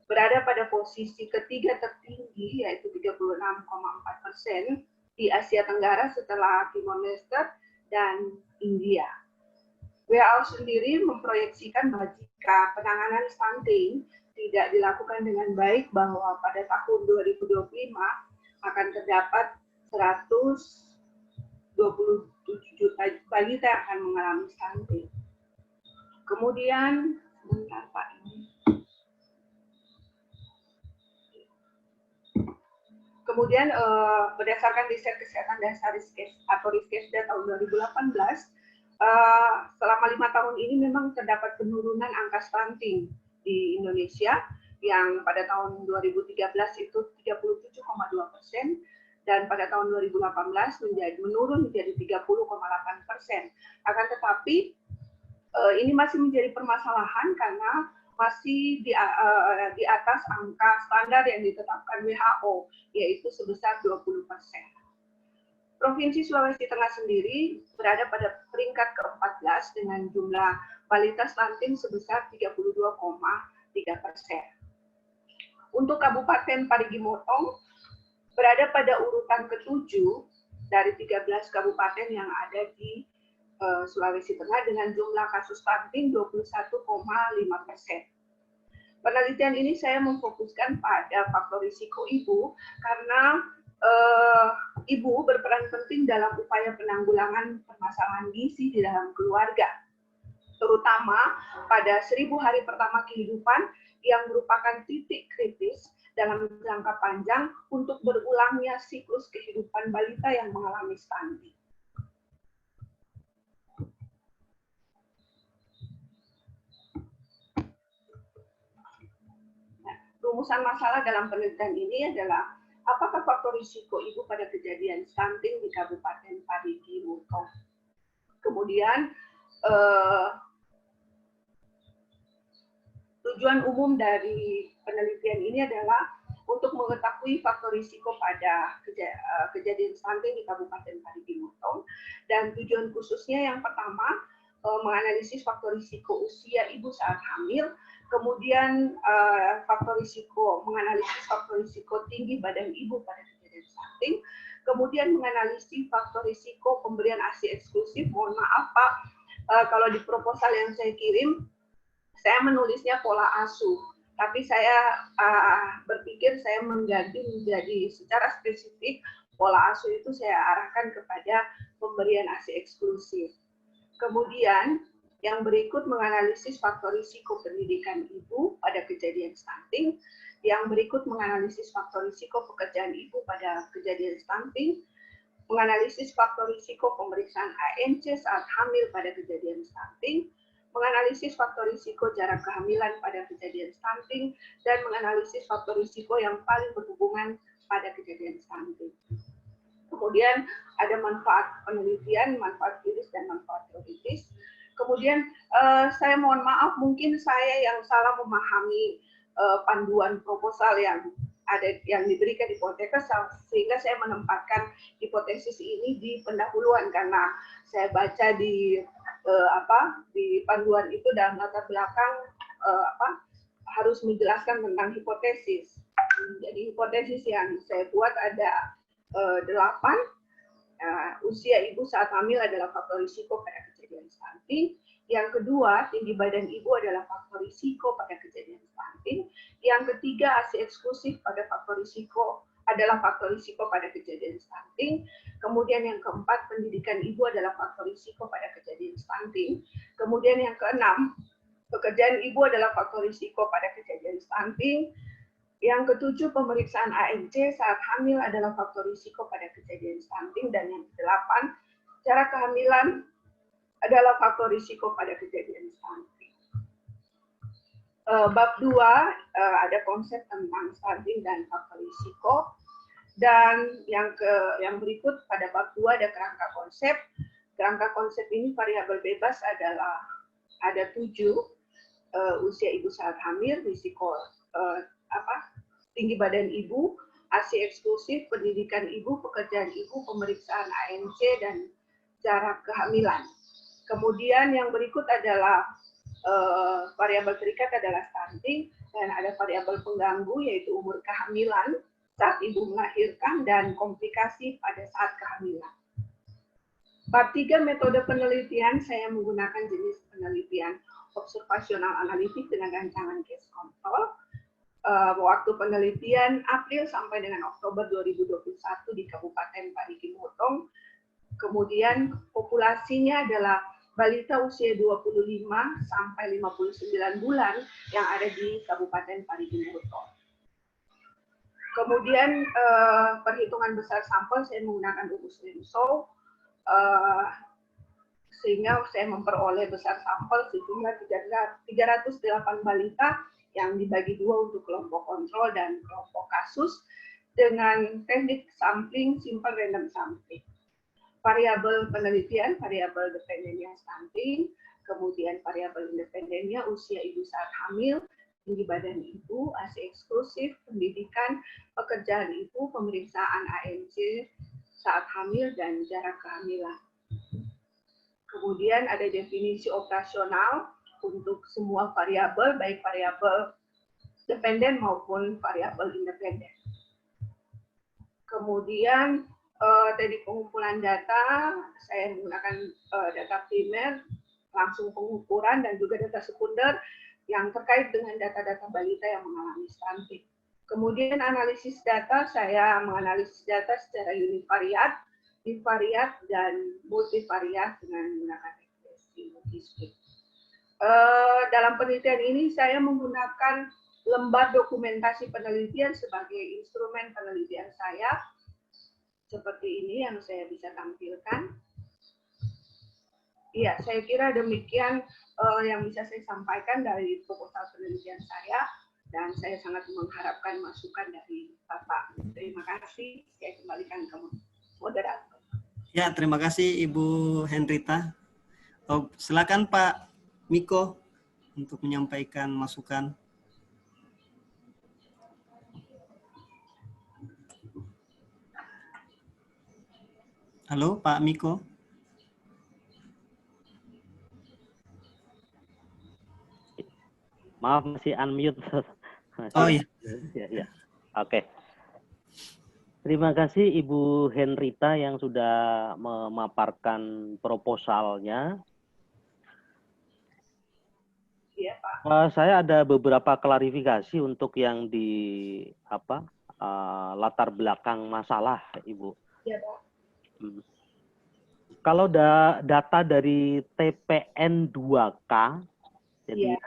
berada pada posisi ketiga tertinggi, yaitu 36,4% di Asia Tenggara setelah Timor Leste dan India. WHO sendiri memproyeksikan bahwa jika penanganan stunting tidak dilakukan dengan baik, bahwa pada tahun 2025 akan terdapat 127 juta balita yang akan mengalami stunting. Kemudian, sebentar Pak ini. Kemudian berdasarkan riset kesehatan dasar atau Riskesda tahun 2018, selama 5 tahun ini memang terdapat penurunan angka stunting di Indonesia, yang pada tahun 2013 itu 37,2%, dan pada tahun 2018 menurun menjadi 30,8%. Akan tetapi ini masih menjadi permasalahan karena masih di atas angka standar yang ditetapkan WHO, yaitu sebesar 20%. Provinsi Sulawesi Tengah sendiri berada pada peringkat ke-14 dengan jumlah balita stunting sebesar 32,3%. Untuk Kabupaten Parigi Motong berada pada urutan ke-7 dari 13 kabupaten yang ada di Sulawesi Tengah dengan jumlah kasus stunting 21,5%. Penelitian ini saya memfokuskan pada faktor risiko ibu karena ibu berperan penting dalam upaya penanggulangan permasalahan gizi di dalam keluarga. terutama pada 1000 hari pertama kehidupan yang merupakan titik kritis dalam jangka panjang untuk berulangnya siklus kehidupan balita yang mengalami stunting. Rumusan masalah dalam penelitian ini adalah apakah faktor risiko ibu pada kejadian stunting di Kabupaten Parigi Mutong. Kemudian tujuan umum dari penelitian ini adalah untuk mengetahui faktor risiko pada kejadian stunting di Kabupaten Parigi Mutong, dan tujuan khususnya yang pertama menganalisis faktor risiko usia ibu saat hamil, kemudian menganalisis faktor risiko tinggi badan ibu pada kejadian stunting, kemudian menganalisis faktor risiko pemberian ASI eksklusif. Mohon maaf Pak, kalau di proposal yang saya kirim saya menulisnya pola asuh, tapi saya berpikir saya mengganti menjadi secara spesifik pola asuh itu saya arahkan kepada pemberian ASI eksklusif. Kemudian yang berikut menganalisis faktor risiko pendidikan ibu pada kejadian stunting, yang berikut menganalisis faktor risiko pekerjaan ibu pada kejadian stunting, menganalisis faktor risiko pemeriksaan ANC saat hamil pada kejadian stunting, menganalisis faktor risiko jarak kehamilan pada kejadian stunting, dan menganalisis faktor risiko yang paling berhubungan pada kejadian stunting. Kemudian ada manfaat penelitian, manfaat klinis, dan manfaat teoritis. Kemudian saya mohon maaf, mungkin saya yang salah memahami panduan proposal yang diberikan di Poltekkes, sehingga saya menempatkan hipotesis ini di pendahuluan karena saya baca di panduan itu dalam latar belakang harus menjelaskan tentang hipotesis. Jadi hipotesis yang saya buat ada 8. Usia ibu saat hamil adalah faktor risiko pada kejadian stunting. Yang kedua, tinggi badan ibu adalah faktor risiko pada kejadian stunting. Yang ketiga, ASI eksklusif pada faktor risiko adalah faktor risiko pada kejadian stunting. Kemudian yang keempat, pendidikan ibu adalah faktor risiko pada kejadian stunting. Kemudian yang keenam, pekerjaan ibu adalah faktor risiko pada kejadian stunting. Yang ketujuh, pemeriksaan ANC saat hamil adalah faktor risiko pada kejadian stunting. Dan yang kedelapan, jarak kehamilan adalah faktor risiko pada kejadian stunting. Bab 2 ada konsep tentang stunting dan faktor risiko. Dan yang berikut pada bab 2 ada kerangka konsep. Kerangka konsep ini variabel bebas adalah ada 7, usia ibu saat hamil, risiko tinggi badan ibu, ASI eksklusif, pendidikan ibu, pekerjaan ibu, pemeriksaan ANC, dan jarak kehamilan. Kemudian yang berikut adalah variabel terikat adalah stunting, dan ada variabel pengganggu yaitu umur kehamilan saat ibu melahirkan dan komplikasi pada saat kehamilan. Bab 3 metode penelitian, saya menggunakan jenis penelitian observasional analitik dengan rancangan case control. Waktu penelitian April sampai dengan Oktober 2021 di Kabupaten Parigi Mutong. Kemudian populasinya adalah balita usia 25 sampai 59 bulan yang ada di Kabupaten Parigi Mutong. Kemudian perhitungan besar sampel saya menggunakan rumus Rimshaw, sehingga saya memperoleh besar sampel sejumlah 308 balita yang dibagi 2 untuk kelompok kontrol dan kelompok kasus dengan teknik sampling simple random sampling. Variabel penelitian, variabel dependennya stunting, kemudian variabel independennya usia ibu saat hamil, tinggi badan ibu, ASI eksklusif, pendidikan, pekerjaan ibu, pemeriksaan ANC saat hamil, dan jarak kehamilan. Kemudian ada definisi operasional untuk semua variabel, baik variabel dependen maupun variabel independen. Kemudian teknik pengumpulan data, saya menggunakan data primer, langsung pengukuran, dan juga data sekunder yang terkait dengan data-data balita yang mengalami stunting. Kemudian analisis data, saya menganalisis data secara univariat, bivariat, dan multivariat dengan menggunakan regresi multisplit. Dalam penelitian ini saya menggunakan lembar dokumentasi penelitian sebagai instrumen penelitian saya. Seperti ini yang saya bisa tampilkan. Iya, saya kira demikian yang bisa saya sampaikan dari proposal penelitian saya, dan saya sangat mengharapkan masukan dari Bapak. Terima kasih. Saya kembalikan ke moderator. Ya, terima kasih Ibu Henrita. Oh, silakan Pak Miko untuk menyampaikan masukan. Halo, Pak Miko. Maaf, masih unmute. Oh iya. Ya. Oke. Terima kasih Ibu Henrita yang sudah memaparkan proposalnya. Iya, Pak. Saya ada beberapa klarifikasi untuk yang di latar belakang masalah, Ibu. Iya, Pak. Kalau data dari TPN 2K, jadi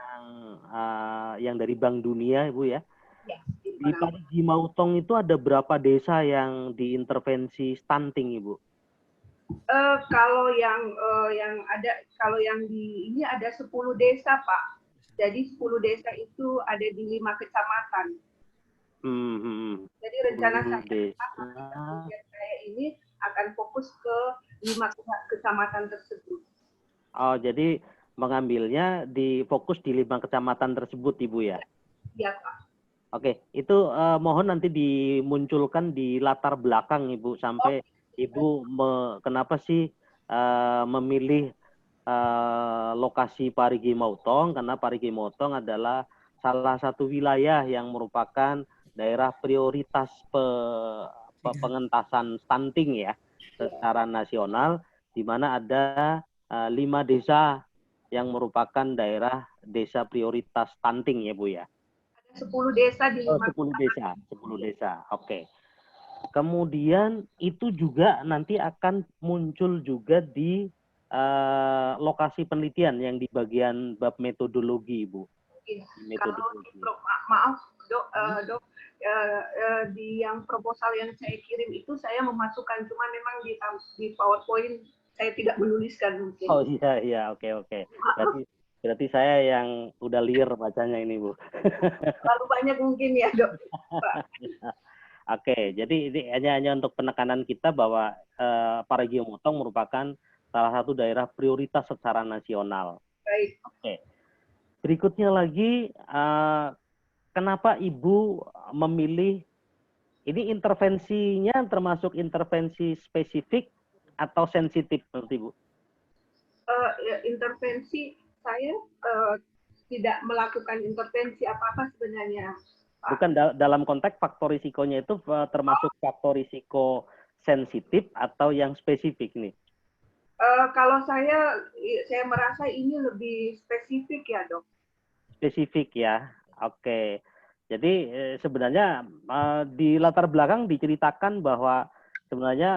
yang dari Bank Dunia, Ibu ya. Ya, di Parigi Mautong itu ada berapa desa yang diintervensi stunting, Ibu? Kalau yang di ini ada 10 desa, Pak. Jadi 10 desa itu ada di 5 kecamatan. Jadi rencana saya ini akan fokus ke 5 kecamatan tersebut. Oh, jadi mengambilnya fokus di 5 kecamatan tersebut, Ibu ya? Iya, Pak. Oke, itu mohon nanti dimunculkan di latar belakang, Ibu, sampai Ibu kenapa sih memilih lokasi Parigi Mautong, karena Parigi Mautong adalah salah satu wilayah yang merupakan daerah prioritas pengentasan stunting ya secara nasional, di mana ada 5 desa yang merupakan daerah desa prioritas stunting ya, Bu ya. 10 desa di 5 10 desa. Oke. Kemudian itu juga nanti akan muncul juga di lokasi penelitian yang di bagian bab metodologi, Ibu. Metodologi. Maaf, Dok, di yang proposal yang saya kirim itu saya memasukkan, cuma memang di PowerPoint saya tidak menuliskan mungkin. Oh iya, oke. Berarti saya yang udah liar bacanya ini, Bu. Terlalu banyak mungkin ya, Dok. Oke, jadi ini hanya untuk penekanan kita bahwa Parigi Mautong merupakan salah satu daerah prioritas secara nasional. Baik. Oke. Berikutnya lagi, kenapa Ibu memilih, ini intervensinya termasuk intervensi spesifik atau sensitif menurut Ibu? Intervensi saya tidak melakukan intervensi apa-apa sebenarnya. Bukan dalam konteks faktor risikonya itu termasuk faktor risiko sensitif atau yang spesifik nih? Kalau saya merasa ini lebih spesifik ya, Dok. Spesifik ya, oke. Jadi sebenarnya di latar belakang diceritakan bahwa sebenarnya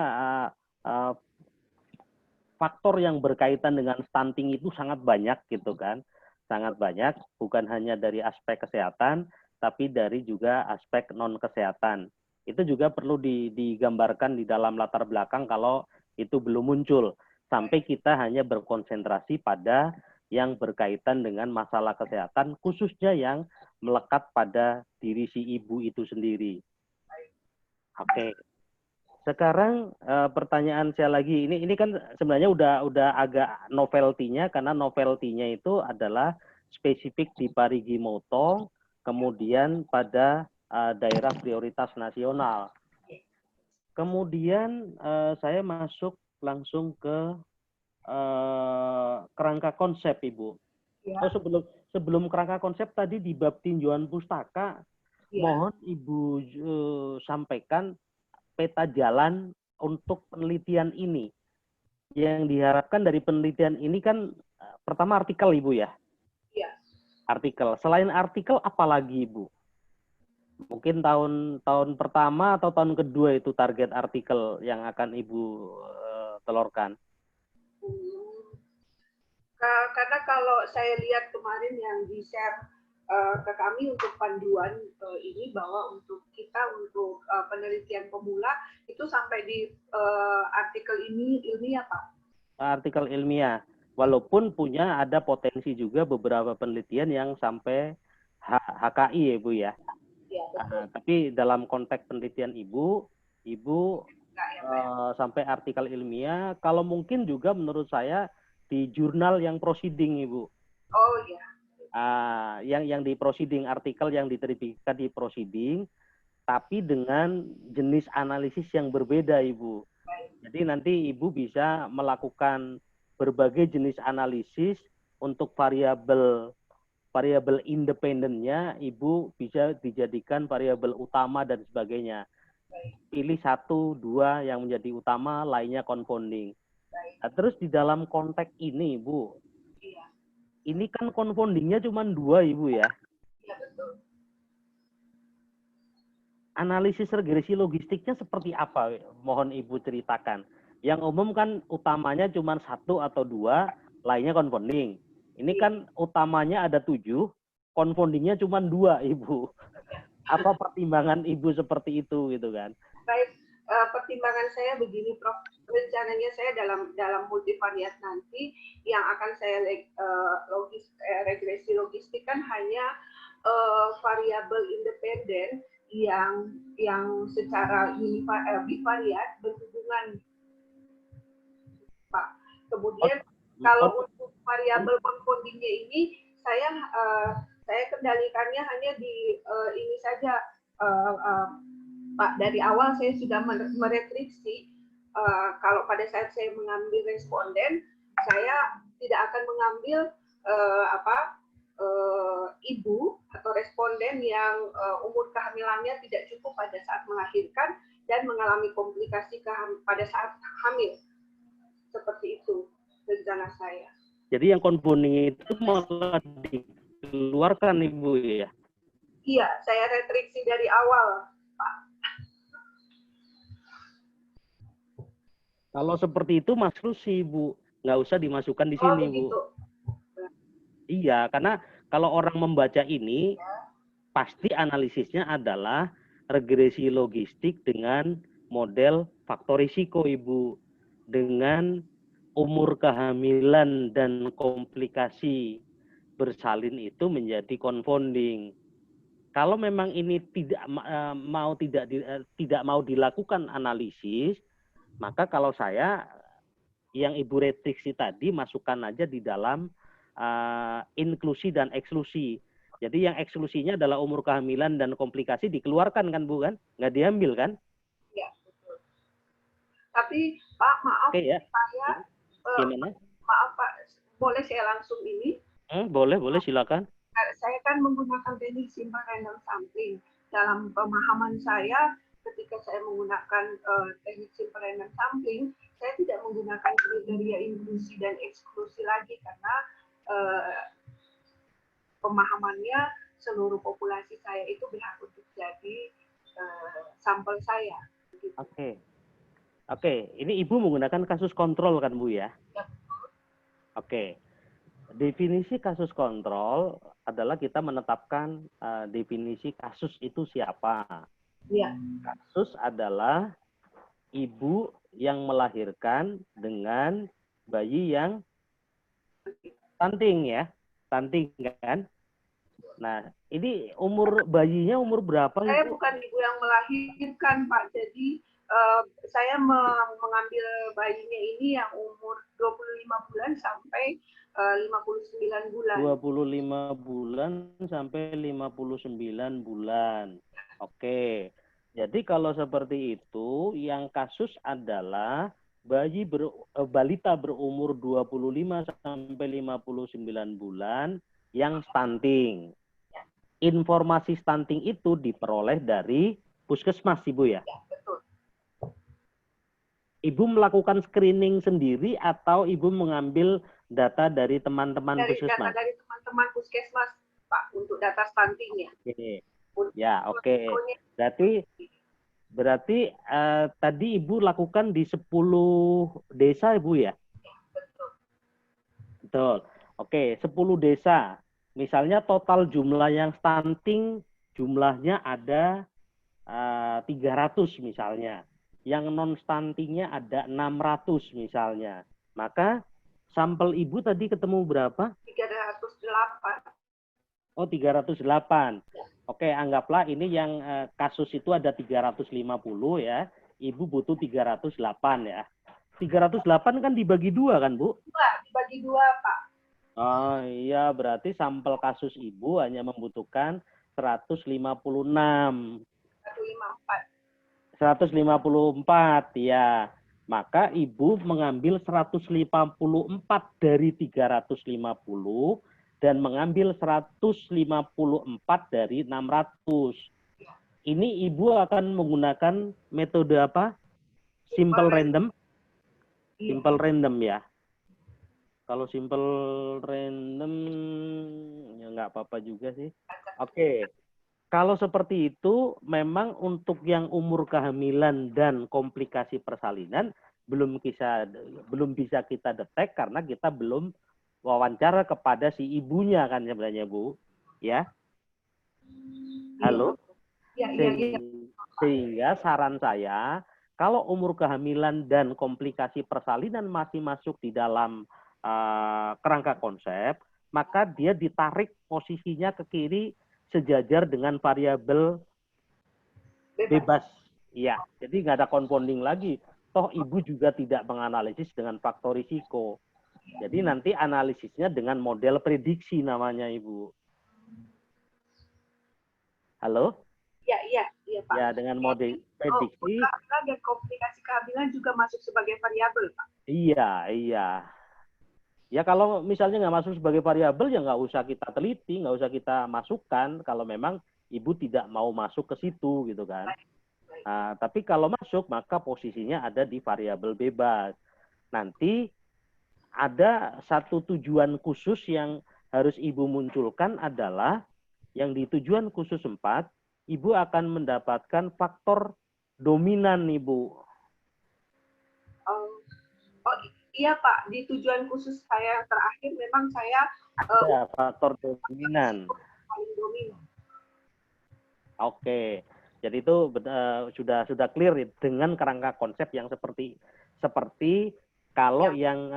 faktor yang berkaitan dengan stunting itu sangat banyak gitu kan, sangat banyak, bukan hanya dari aspek kesehatan, tapi dari juga aspek non kesehatan. Itu juga perlu digambarkan di dalam latar belakang kalau itu belum muncul, sampai kita hanya berkonsentrasi pada yang berkaitan dengan masalah kesehatan, khususnya yang melekat pada diri si ibu itu sendiri. Oke. Sekarang pertanyaan saya lagi, ini kan sebenarnya udah agak novelty-nya, karena novelty-nya itu adalah spesifik di Parigi Mautong, kemudian pada daerah prioritas nasional. Kemudian saya masuk langsung ke kerangka konsep, Ibu. Ya. Oh, sebelum kerangka konsep tadi di bab tinjauan pustaka, ya. Mohon Ibu sampaikan peta jalan untuk penelitian ini. Yang diharapkan dari penelitian ini kan pertama artikel, Ibu ya? Iya. Artikel. Selain artikel apa lagi, Ibu? Mungkin tahun pertama atau tahun kedua itu target artikel yang akan Ibu telurkan. Karena kalau saya lihat kemarin yang di-share ke kami untuk panduan ini bahwa untuk kita untuk penelitian pemula itu sampai di artikel ini ilmiah, Pak. Artikel ilmiah. Walaupun ada potensi juga beberapa penelitian yang sampai HKI ya Bu ya. Ya, tapi dalam konteks penelitian Ibu sampai artikel ilmiah, kalau mungkin juga menurut saya di jurnal yang proceeding Ibu. Oh iya. Yang di proceeding, artikel yang diterbitkan di proceeding, tapi dengan jenis analisis yang berbeda Ibu. Jadi nanti Ibu bisa melakukan berbagai jenis analisis untuk variabel independennya, Ibu bisa dijadikan variabel utama dan sebagainya. Pilih 1, 2 yang menjadi utama, lainnya confounding. Nah, terus di dalam konteks ini, Ibu, ini kan confoundingnya cuma 2, Ibu ya. Iya, betul. Analisis regresi logistiknya seperti apa? Mohon Ibu ceritakan. Yang umum kan utamanya cuma 1 atau 2, lainnya confounding. Ini kan utamanya ada 7, confoundingnya cuma 2, Ibu. Apa pertimbangan Ibu seperti itu gitu kan? Baik, pertimbangan saya begini, Prof. Rencananya saya dalam multivariat nanti yang akan saya regresi logistik kan hanya variabel independen yang secara bivariat berhubungan, Pak. Kemudian kalau untuk variabel confoundingnya ini saya kendalikannya hanya di ini saja, Pak. Dari awal saya sudah merestriksi kalau pada saat saya mengambil responden, saya tidak akan mengambil ibu atau responden yang umur kehamilannya tidak cukup pada saat melahirkan dan mengalami komplikasi pada saat hamil. Seperti itu rencana saya. Jadi yang confounding itu malah dikeluarkan Ibu ya? Iya, saya restriksi dari awal, Pak. Kalau seperti itu maksud sih Ibu, nggak usah dimasukkan di sini Bu. Iya, karena kalau orang membaca ini, pasti analisisnya adalah regresi logistik dengan model faktor risiko Ibu. Dengan umur kehamilan dan komplikasi bersalin itu menjadi confounding. Kalau memang ini tidak mau dilakukan analisis, maka kalau saya yang Ibu restriksi tadi masukkan aja di dalam inklusi dan eksklusi. Jadi yang eksklusinya adalah umur kehamilan dan komplikasi dikeluarkan kan Bu kan? Nggak diambil kan? Ya, betul. Tapi Pak, maaf ya. Saya gimana? Maaf Pak, boleh saya langsung ini? Boleh silakan. Saya kan menggunakan teknik simple random sampling. Dalam pemahaman saya, ketika saya menggunakan teknik simple random sampling, saya tidak menggunakan kriteria inklusi dan eksklusi lagi karena pemahamannya seluruh populasi saya itu berhak untuk jadi sampel saya. Oke. Ini Ibu menggunakan kasus kontrol kan Bu ya? Ya. Oke. Definisi kasus kontrol adalah kita menetapkan definisi kasus itu siapa. Ya. Kasus adalah ibu yang melahirkan dengan bayi yang stunting ya. Stunting kan? Nah, ini umur bayinya umur berapa? Saya bukan ibu yang melahirkan, Pak. Jadi saya mengambil bayinya ini yang umur 25 bulan sampai 59 bulan. 25 bulan sampai 59 bulan. Oke. Jadi kalau seperti itu, yang kasus adalah balita berumur 25 sampai 59 bulan yang stunting. Informasi stunting itu diperoleh dari puskesmas, Ibu ya? Ya, betul. Ibu melakukan screening sendiri atau Ibu mengambil data dari teman-teman puskesmas? Data dari teman-teman puskesmas, Pak, untuk data stuntingnya. Oke. Ya, oke. Berarti tadi Ibu lakukan di 10 desa, Ibu ya? Ya, betul. Betul. Oke, 10 desa. Misalnya total jumlah yang stunting jumlahnya ada 300 misalnya. Yang non-stuntingnya ada 600 misalnya. Maka sampel ibu tadi ketemu berapa? 308. Oh, 308. Oke, anggaplah ini yang kasus itu ada 350 ya. Ibu butuh 308 ya. 308 kan dibagi 2 kan, Bu? Dibagi 2, Pak. Oh iya, berarti sampel kasus ibu hanya membutuhkan 156. 154 ya. Maka ibu mengambil 154 dari 350 dan mengambil 154 dari 600. Ini ibu akan menggunakan metode apa? Simple random. Simple random ya. Kalau simple random ya nggak apa-apa juga sih. Oke. Kalau seperti itu, memang untuk yang umur kehamilan dan komplikasi persalinan belum bisa kita detek karena kita belum wawancara kepada si ibunya kan sebenarnya, Bu. Ya. Halo? Sehingga saran saya, kalau umur kehamilan dan komplikasi persalinan masih masuk di dalam kerangka konsep, maka dia ditarik posisinya ke kiri sejajar dengan variabel bebas. Iya, jadi nggak ada confounding lagi. Toh ibu juga tidak menganalisis dengan faktor risiko. Jadi nanti analisisnya dengan model prediksi namanya, Ibu. Halo? Iya, Pak. Ya, dengan model prediksi. Kehamilan dan komplikasi kehamilan juga masuk sebagai variabel, Pak. Iya. Ya kalau misalnya nggak masuk sebagai variabel ya nggak usah kita teliti, nggak usah kita masukkan kalau memang ibu tidak mau masuk ke situ gitu kan. Nah, tapi kalau masuk maka posisinya ada di variabel bebas. Nanti ada satu tujuan khusus yang harus ibu munculkan adalah yang di tujuan khusus 4, ibu akan mendapatkan faktor dominan, Ibu. Iya Pak, di tujuan khusus saya yang terakhir memang saya ada faktor dominan. Paling dominan. Oke, jadi itu sudah clear dengan kerangka konsep yang seperti kalau yang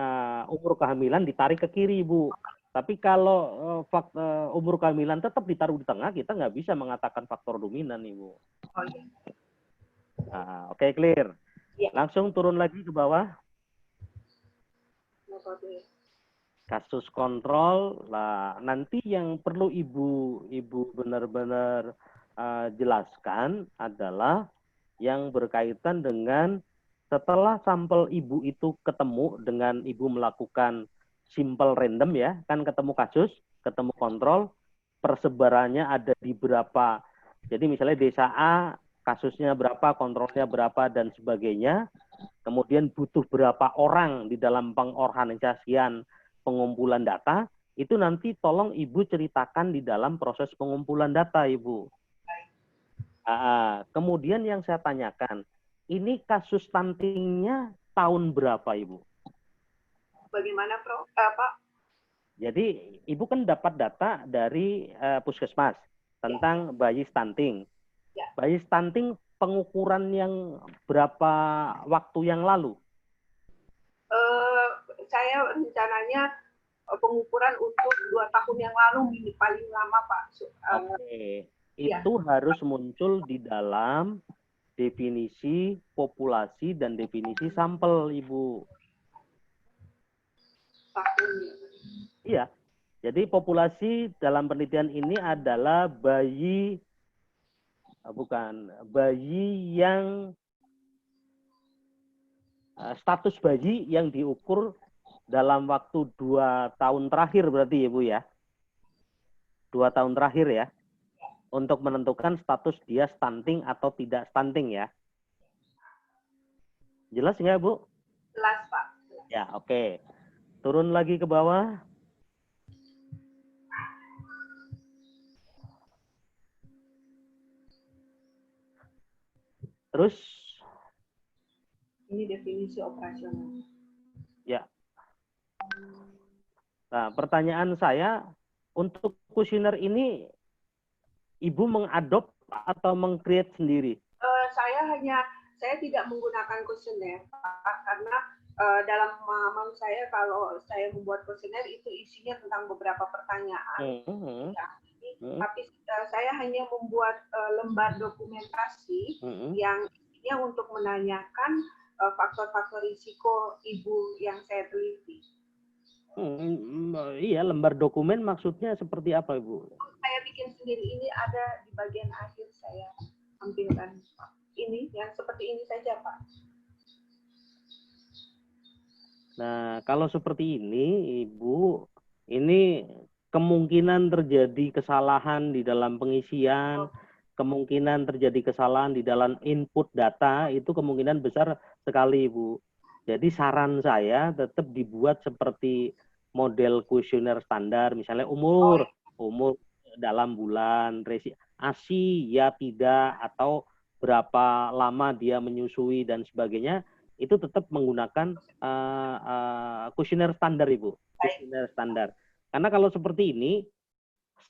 umur kehamilan ditarik ke kiri, Bu. Tapi kalau umur kehamilan tetap ditaruh di tengah, kita nggak bisa mengatakan faktor dominan, Ibu. Oh iya. Nah, oke, clear. Ya. Langsung turun lagi ke bawah. Kasus kontrol, lah nanti yang perlu ibu benar-benar jelaskan adalah yang berkaitan dengan setelah sampel ibu itu ketemu dengan ibu melakukan simple random ya, kan ketemu kasus, ketemu kontrol, persebarannya ada di berapa. Jadi misalnya desa A kasusnya berapa, kontrolnya berapa dan sebagainya. Kemudian butuh berapa orang di dalam pengorganisasian pengumpulan data, itu nanti tolong Ibu ceritakan di dalam proses pengumpulan data, Ibu. Kemudian yang saya tanyakan, ini kasus stuntingnya tahun berapa, Ibu? Bagaimana, Pak? Jadi, Ibu kan dapat data dari Puskesmas tentang bayi stunting. Ya. Bayi stunting pengukuran yang berapa waktu yang lalu? Saya rencananya pengukuran untuk 2 tahun yang lalu paling lama, Pak. Oke. Itu harus muncul di dalam definisi populasi dan definisi sampel, Ibu. Iya. Jadi populasi dalam penelitian ini adalah bayi yang status bayi yang diukur dalam waktu 2 tahun terakhir berarti Ibu ya. 2 tahun terakhir ya. Untuk menentukan status dia stunting atau tidak stunting ya. Jelas nggak, Bu? Jelas, Pak. Ya, oke. Turun lagi ke bawah. Terus? Ini definisi operasional. Ya. Nah, pertanyaan saya, untuk kuesioner ini Ibu mengadop atau meng-create sendiri? Saya tidak menggunakan kuesioner, Pak, karena dalam pemahaman saya kalau saya membuat kuesioner itu isinya tentang beberapa pertanyaan. Ya, tapi saya hanya membuat lembar dokumentasi yang isinya untuk menanyakan faktor-faktor risiko ibu yang saya teliti. Iya, lembar dokumen maksudnya seperti apa, Ibu? Saya bikin sendiri, ini ada di bagian akhir saya tampilkan. Ini yang seperti ini saja, Pak. Nah, kalau seperti ini, Ibu, ini kemungkinan terjadi kesalahan di dalam pengisian, kemungkinan terjadi kesalahan di dalam input data, itu kemungkinan besar sekali, Ibu. Jadi saran saya tetap dibuat seperti model kuesioner standar, misalnya umur dalam bulan, ASI ya tidak, atau berapa lama dia menyusui dan sebagainya, itu tetap menggunakan kuesioner standar, Ibu. Kuesioner standar. Karena kalau seperti ini,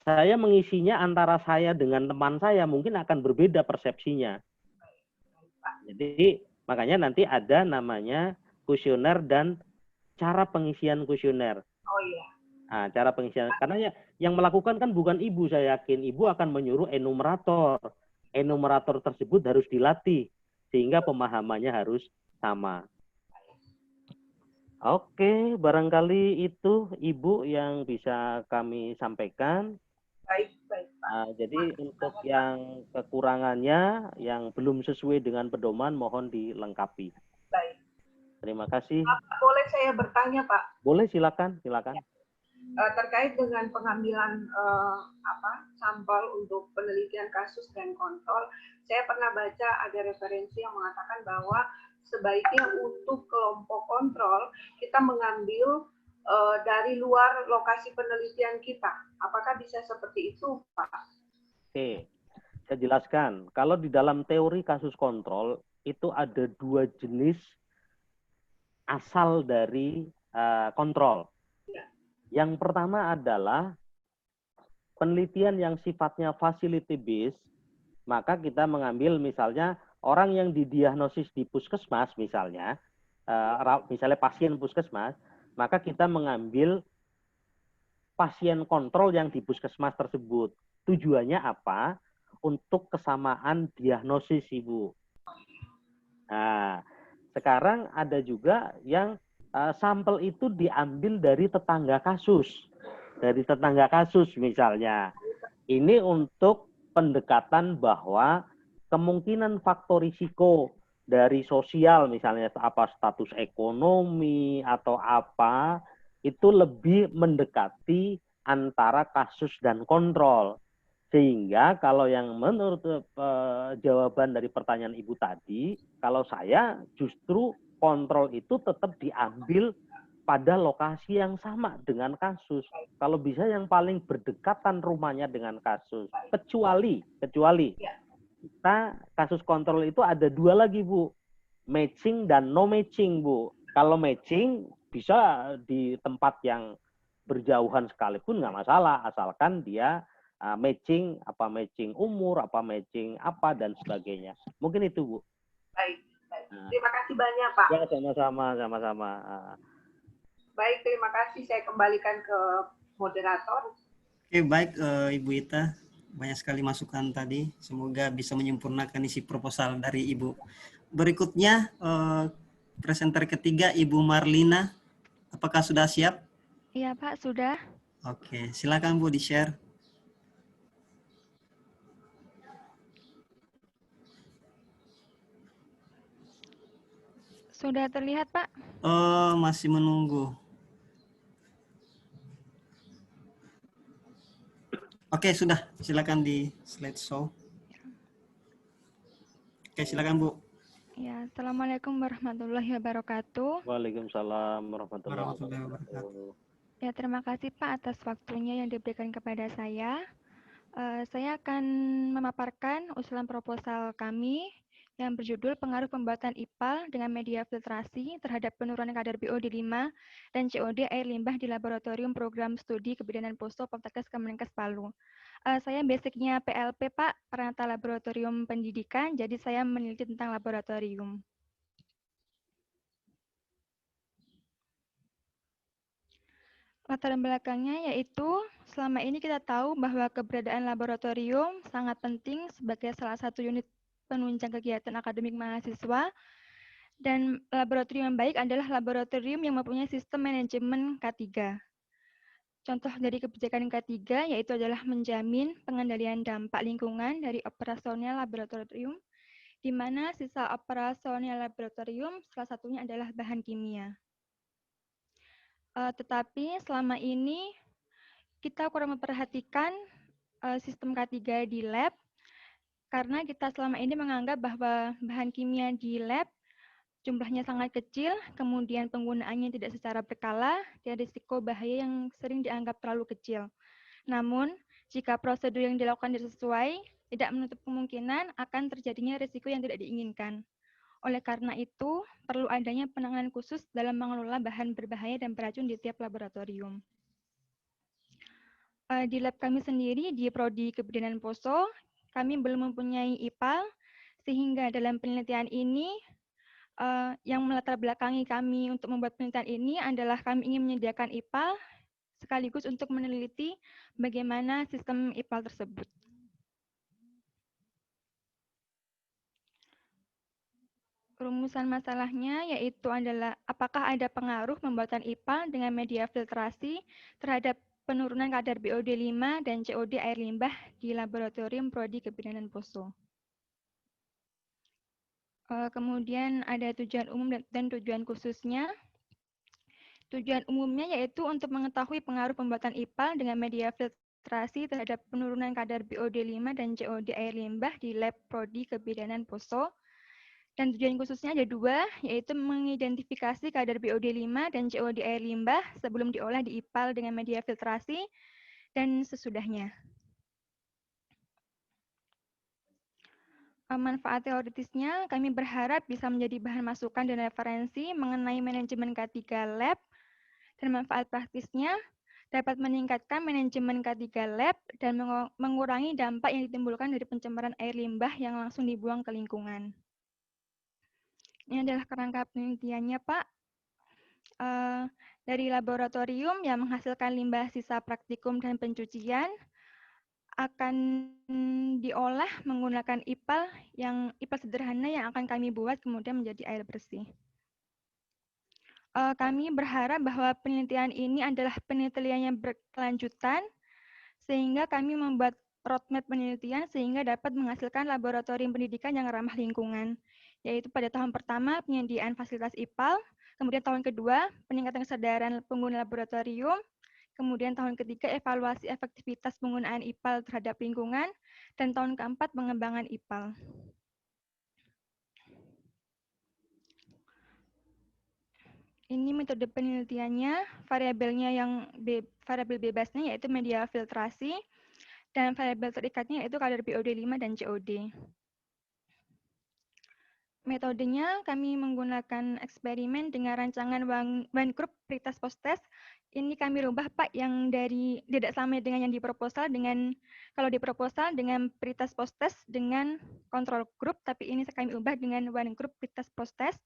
saya mengisinya antara saya dengan teman saya mungkin akan berbeda persepsinya. Jadi makanya nanti ada namanya kuesioner dan cara pengisian kuesioner. Oh iya. Nah, cara pengisian, karena yang melakukan kan bukan Ibu, saya yakin Ibu akan menyuruh enumerator. Enumerator tersebut harus dilatih sehingga pemahamannya harus sama. Oke, barangkali itu Ibu yang bisa kami sampaikan. Baik, Pak. Jadi untuk yang kekurangannya, yang belum sesuai dengan pedoman, mohon dilengkapi. Baik. Terima kasih. Boleh saya bertanya, Pak? Boleh, silakan. Terkait dengan pengambilan sampel untuk penelitian kasus dan kontrol, saya pernah baca ada referensi yang mengatakan bahwa sebaiknya untuk kelompok kontrol kita mengambil dari luar lokasi penelitian kita. Apakah bisa seperti itu, Pak? Oke, saya jelaskan. Kalau di dalam teori kasus kontrol itu ada 2 jenis asal dari kontrol. Yang pertama adalah penelitian yang sifatnya facility based, maka kita mengambil misalnya orang yang didiagnosis di puskesmas misalnya pasien puskesmas, maka kita mengambil pasien kontrol yang di puskesmas tersebut. Tujuannya apa? Untuk kesamaan diagnosis, Ibu. Nah, sekarang ada juga yang sampel itu diambil dari tetangga kasus. Dari tetangga kasus misalnya. Ini untuk pendekatan bahwa kemungkinan faktor risiko dari sosial, misalnya apa status ekonomi atau apa, itu lebih mendekati antara kasus dan kontrol. Sehingga kalau yang menurut jawaban dari pertanyaan Ibu tadi, kalau saya justru kontrol itu tetap diambil pada lokasi yang sama dengan kasus. Kalau bisa yang paling berdekatan rumahnya dengan kasus. Kecuali kita kasus kontrol itu ada 2 lagi, Bu. Matching dan no matching, Bu. Kalau matching bisa di tempat yang berjauhan sekalipun nggak masalah, asalkan dia matching umur, matching apa dan sebagainya. Mungkin itu, Bu. Baik. Terima kasih banyak, Pak. Ya, sama-sama. Baik, terima kasih. Saya kembalikan ke moderator. Oke, baik Ibu Ita. Banyak sekali masukan tadi. Semoga bisa menyempurnakan isi proposal dari Ibu. Berikutnya, presenter ketiga, Ibu Marlina. Apakah sudah siap? Iya, Pak, sudah. Oke, silakan Bu di-share. Sudah terlihat, Pak? Masih menunggu. Oke, sudah. Silakan di slideshow. Oke, silakan Bu. Ya, Assalamualaikum warahmatullahi wabarakatuh. Waalaikumsalam warahmatullahi wabarakatuh. Ya, terima kasih Pak atas waktunya yang diberikan kepada saya. Saya akan memaparkan usulan proposal kami yang berjudul Pengaruh Pembuatan IPAL dengan Media Filtrasi terhadap Penurunan Kadar BOD5 dan COD Air Limbah di Laboratorium Program Studi Kebidanan Poso Poltekkes Kemenkes Palu. Saya basicnya PLP, Pak, Peranata Laboratorium Pendidikan, jadi saya meneliti tentang laboratorium. Latar belakangnya yaitu selama ini kita tahu bahwa keberadaan laboratorium sangat penting sebagai salah satu unit penunjang kegiatan akademik mahasiswa, dan laboratorium yang baik adalah laboratorium yang mempunyai sistem manajemen K3. Contoh dari kebijakan K3 yaitu adalah menjamin pengendalian dampak lingkungan dari operasional laboratorium, di mana sisa operasional laboratorium salah satunya adalah bahan kimia. Tetapi selama ini kita kurang memperhatikan sistem K3 di lab, karena kita selama ini menganggap bahwa bahan kimia di lab jumlahnya sangat kecil, kemudian penggunaannya tidak secara berkala, dan risiko bahaya yang sering dianggap terlalu kecil. Namun, jika prosedur yang dilakukan tidak sesuai, tidak menutup kemungkinan akan terjadinya risiko yang tidak diinginkan. Oleh karena itu, perlu adanya penanganan khusus dalam mengelola bahan berbahaya dan beracun di tiap laboratorium. Di lab kami sendiri, di Prodi Kebidanan Poso, kami belum mempunyai IPAL, sehingga dalam penelitian ini, yang melatar belakangi kami untuk membuat penelitian ini adalah kami ingin menyediakan IPAL, sekaligus untuk meneliti bagaimana sistem IPAL tersebut. Rumusan masalahnya yaitu adalah apakah ada pengaruh pembuatan IPAL dengan media filtrasi terhadap penurunan kadar BOD5 dan COD air limbah di Laboratorium Prodi Kebidanan Poso. Kemudian ada tujuan umum dan tujuan khususnya. Tujuan umumnya yaitu untuk mengetahui pengaruh pembuatan IPAL dengan media filtrasi terhadap penurunan kadar BOD5 dan COD air limbah di Lab Prodi Kebidanan Poso. Dan tujuan khususnya ada dua, yaitu mengidentifikasi kadar BOD5 dan COD air limbah sebelum diolah di IPAL dengan media filtrasi dan sesudahnya. Manfaat teoritisnya, kami berharap bisa menjadi bahan masukan dan referensi mengenai manajemen K3 Lab, dan manfaat praktisnya dapat meningkatkan manajemen K3 Lab dan mengurangi dampak yang ditimbulkan dari pencemaran air limbah yang langsung dibuang ke lingkungan. Ini adalah kerangka penelitiannya, Pak. Dari laboratorium yang menghasilkan limbah sisa praktikum dan pencucian akan diolah menggunakan IPAL sederhana yang akan kami buat kemudian menjadi air bersih. Kami berharap bahwa penelitian ini adalah penelitian yang berkelanjutan, sehingga kami membuat roadmap penelitian sehingga dapat menghasilkan laboratorium pendidikan yang ramah lingkungan, yaitu pada tahun pertama penyediaan fasilitas IPAL, kemudian tahun kedua peningkatan kesadaran pengguna laboratorium, kemudian tahun ketiga evaluasi efektivitas penggunaan IPAL terhadap lingkungan, dan tahun keempat pengembangan IPAL. Ini metode penelitiannya, variabelnya variabel bebasnya yaitu media filtrasi, dan variabel terikatnya yaitu kadar BOD5 dan COD. Metodenya kami menggunakan eksperimen dengan rancangan one group pretest post-test. Ini kami rubah, Pak, yang tidak sama dengan yang di proposal, kalau di proposal dengan pretest post-test dengan kontrol group, tapi ini kami ubah dengan one group pretest post-test.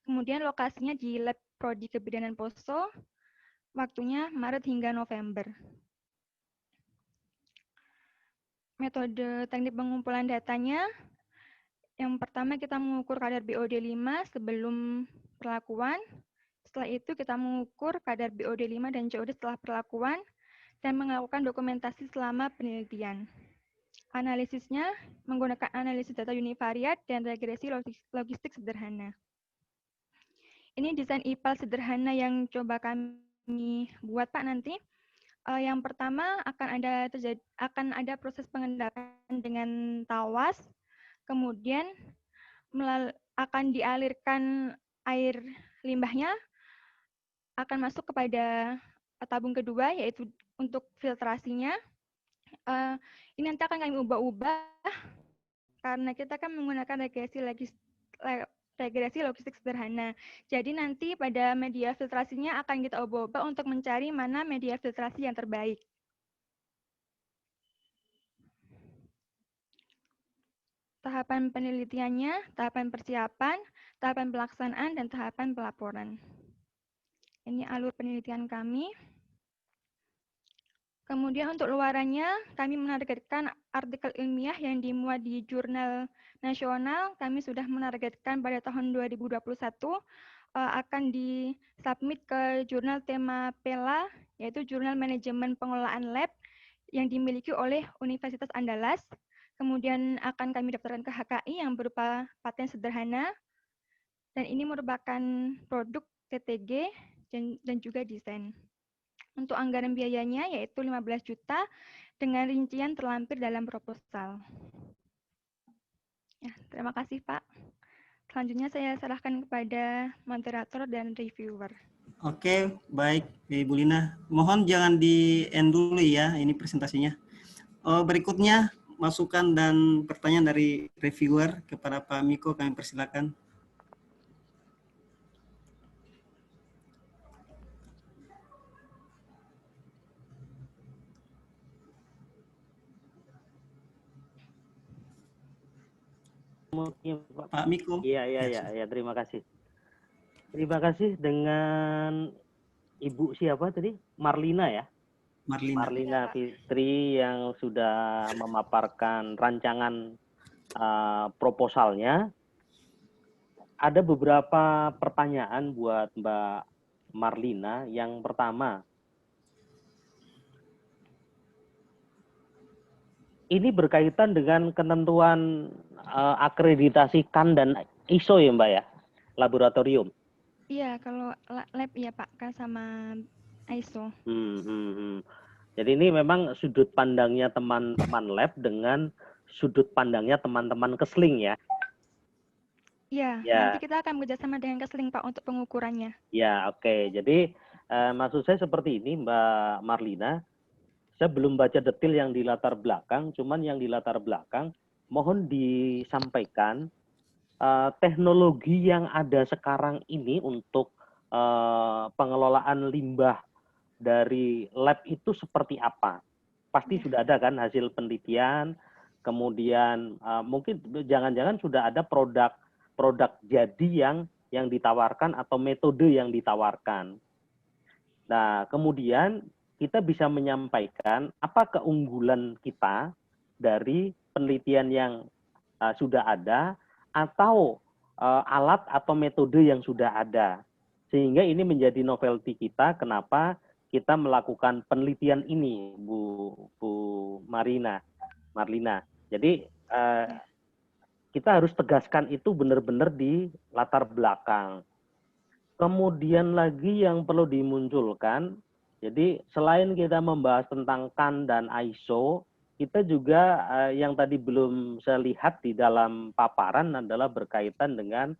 Kemudian lokasinya di Lab Prodi Kebidanan Poso, waktunya Maret hingga November. Metode teknik pengumpulan datanya, yang pertama kita mengukur kadar BOD5 sebelum perlakuan, setelah itu kita mengukur kadar BOD5 dan COD setelah perlakuan, dan melakukan dokumentasi selama penelitian. Analisisnya menggunakan analisis data univariat dan regresi logistik sederhana. Ini desain IPAL sederhana yang coba kami buat, Pak, nanti. Yang pertama akan ada proses pengendapan dengan tawas, kemudian akan dialirkan air limbahnya, akan masuk kepada tabung kedua, yaitu untuk filtrasinya. Ini nanti akan kami ubah-ubah karena kita kan menggunakan regresi logistik sederhana. Jadi nanti pada media filtrasinya akan kita ubah-ubah untuk mencari mana media filtrasi yang terbaik. Tahapan penelitiannya, tahapan persiapan, tahapan pelaksanaan, dan tahapan pelaporan. Ini alur penelitian kami. Kemudian untuk luarannya, kami menargetkan artikel ilmiah yang dimuat di jurnal nasional. Kami sudah menargetkan pada tahun 2021 akan disubmit ke jurnal tema PELA, yaitu Jurnal Manajemen Pengelolaan Lab yang dimiliki oleh Universitas Andalas. Kemudian akan kami daftarkan ke HKI yang berupa paten sederhana. Dan ini merupakan produk TTG dan juga desain. Untuk anggaran biayanya yaitu 15 juta dengan rincian terlampir dalam proposal. Ya, terima kasih Pak. Selanjutnya saya serahkan kepada moderator dan reviewer. Oke, baik Ibu Lina. Mohon jangan di-end dulu ya ini presentasinya. Berikutnya masukan dan pertanyaan dari reviewer kepada Pak Miko, kami persilakan. Pak Miko. Iya, terima kasih. Terima kasih dengan Ibu siapa tadi? Marlina ya? Marlina Fitri yang sudah memaparkan rancangan proposalnya. Ada beberapa pertanyaan buat Mbak Marlina. Yang pertama, ini berkaitan dengan ketentuan akreditasi CAN dan ISO ya Mbak ya, laboratorium. Iya, kalau lab ya Pak, kan sama ISO. Jadi ini memang sudut pandangnya teman-teman lab dengan sudut pandangnya teman-teman kesling ya. Iya, nanti kita akan bekerjasama dengan kesling Pak untuk pengukurannya. Ya, oke. Jadi maksud saya seperti ini Mbak Marlina. Saya belum baca detail yang di latar belakang, cuman yang di latar belakang mohon disampaikan teknologi yang ada sekarang ini untuk pengelolaan limbah dari lab itu seperti apa? Pasti sudah ada kan hasil penelitian, kemudian mungkin jangan-jangan sudah ada produk jadi yang ditawarkan atau metode yang ditawarkan. Nah, kemudian kita bisa menyampaikan apa keunggulan kita dari penelitian yang sudah ada atau alat atau metode yang sudah ada. Sehingga ini menjadi novelty kita, kenapa kita melakukan penelitian ini, Bu Marlina. Jadi kita harus tegaskan itu benar-benar di latar belakang. Kemudian lagi yang perlu dimunculkan, jadi selain kita membahas tentang CAN dan ISO, kita juga yang tadi belum saya lihat di dalam paparan adalah berkaitan dengan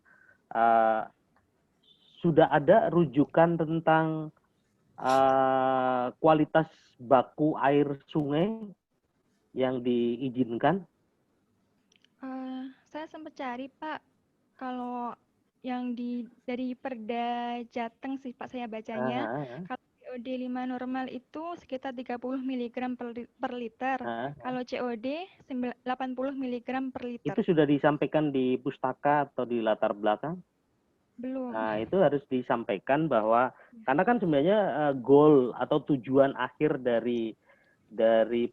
sudah ada rujukan tentang kualitas baku air sungai yang diizinkan. Saya sempat cari Pak, kalau yang dari Perda Jateng sih Pak saya bacanya. Kalau COD 5 normal itu sekitar 30 mg per liter. Kalau COD 80 mg per liter. Itu sudah disampaikan di pustaka atau di latar belakang? Belum. Nah, itu harus disampaikan bahwa karena kan sebenarnya goal atau tujuan akhir dari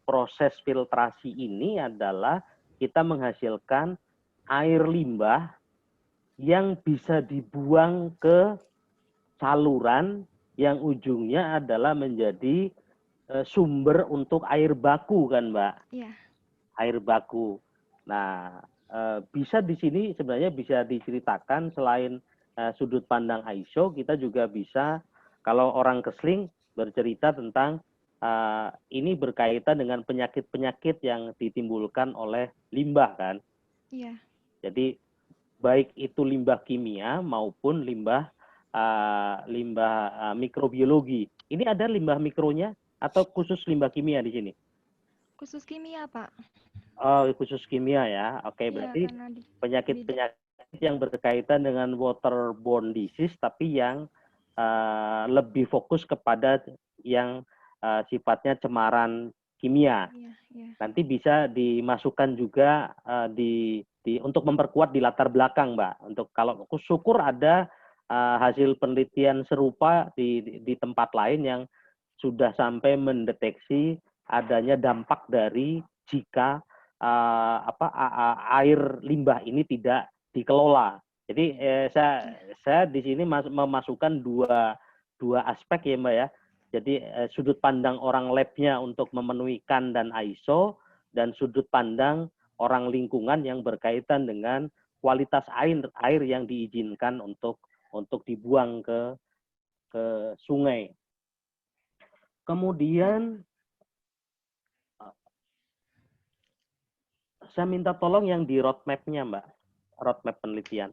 proses filtrasi ini adalah kita menghasilkan air limbah yang bisa dibuang ke saluran yang ujungnya adalah menjadi sumber untuk air baku kan Mbak? Iya. Air baku. Nah, bisa di sini sebenarnya bisa diceritakan selain sudut pandang ISO, kita juga bisa kalau orang kesling bercerita tentang ini berkaitan dengan penyakit-penyakit yang ditimbulkan oleh limbah kan? Iya. Jadi baik itu limbah kimia maupun limbah mikrobiologi. Ini ada limbah mikronya atau khusus limbah kimia di sini? Khusus kimia, Pak. Oh, khusus kimia ya. Oke, Iya, berarti karena di bidang. penyakit-penyakit yang berkaitan dengan waterborne disease, tapi yang lebih fokus kepada yang sifatnya cemaran kimia. Iya, iya. Nanti bisa dimasukkan juga untuk memperkuat di latar belakang, Mbak. Untuk kalau syukur ada hasil penelitian serupa di tempat lain yang sudah sampai mendeteksi adanya dampak dari jika air limbah ini tidak dikelola. Jadi saya di sini memasukkan dua aspek ya Mbak ya. Jadi sudut pandang orang labnya untuk memenuhi CAN dan ISO, dan sudut pandang orang lingkungan yang berkaitan dengan kualitas air yang diizinkan untuk dibuang ke sungai. Kemudian saya minta tolong yang di roadmap-nya, Mbak. Roadmap penelitian.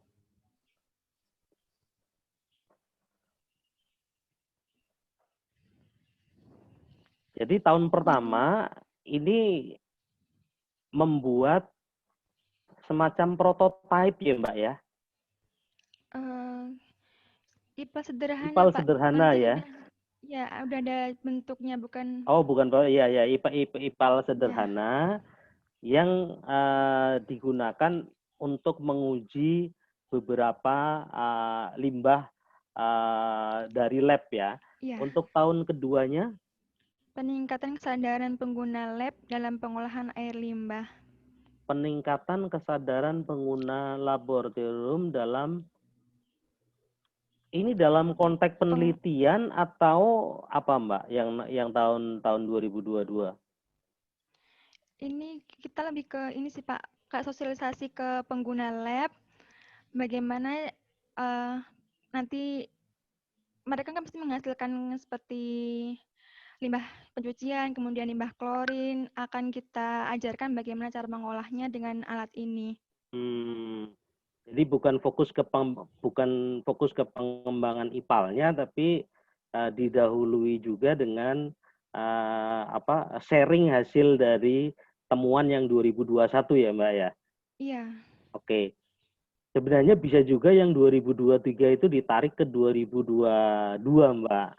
Jadi tahun pertama ini membuat semacam prototipe ya, Mbak ya. IPAL sederhana, IPAL Pak. sederhana Nanti ya. Ya, udah ada bentuknya, bukan. Oh, bukan, ya IPAL sederhana ya. Yang digunakan untuk menguji beberapa limbah dari lab ya. Ya. Untuk tahun keduanya? Peningkatan kesadaran pengguna lab dalam pengolahan air limbah. Peningkatan kesadaran pengguna laboratorium dalam konteks penelitian atau apa Mbak yang tahun 2022? Ini kita lebih ke ini sih Pak, Kak, sosialisasi ke pengguna lab, bagaimana nanti mereka kan pasti menghasilkan seperti limbah pencucian, kemudian limbah klorin, akan kita ajarkan bagaimana cara mengolahnya dengan alat ini. Jadi bukan fokus ke pengembangan IPAL-nya, tapi didahului juga dengan sharing hasil dari temuan yang 2021 ya Mbak ya? Iya. Oke. Sebenarnya bisa juga yang 2023 itu ditarik ke 2022 Mbak.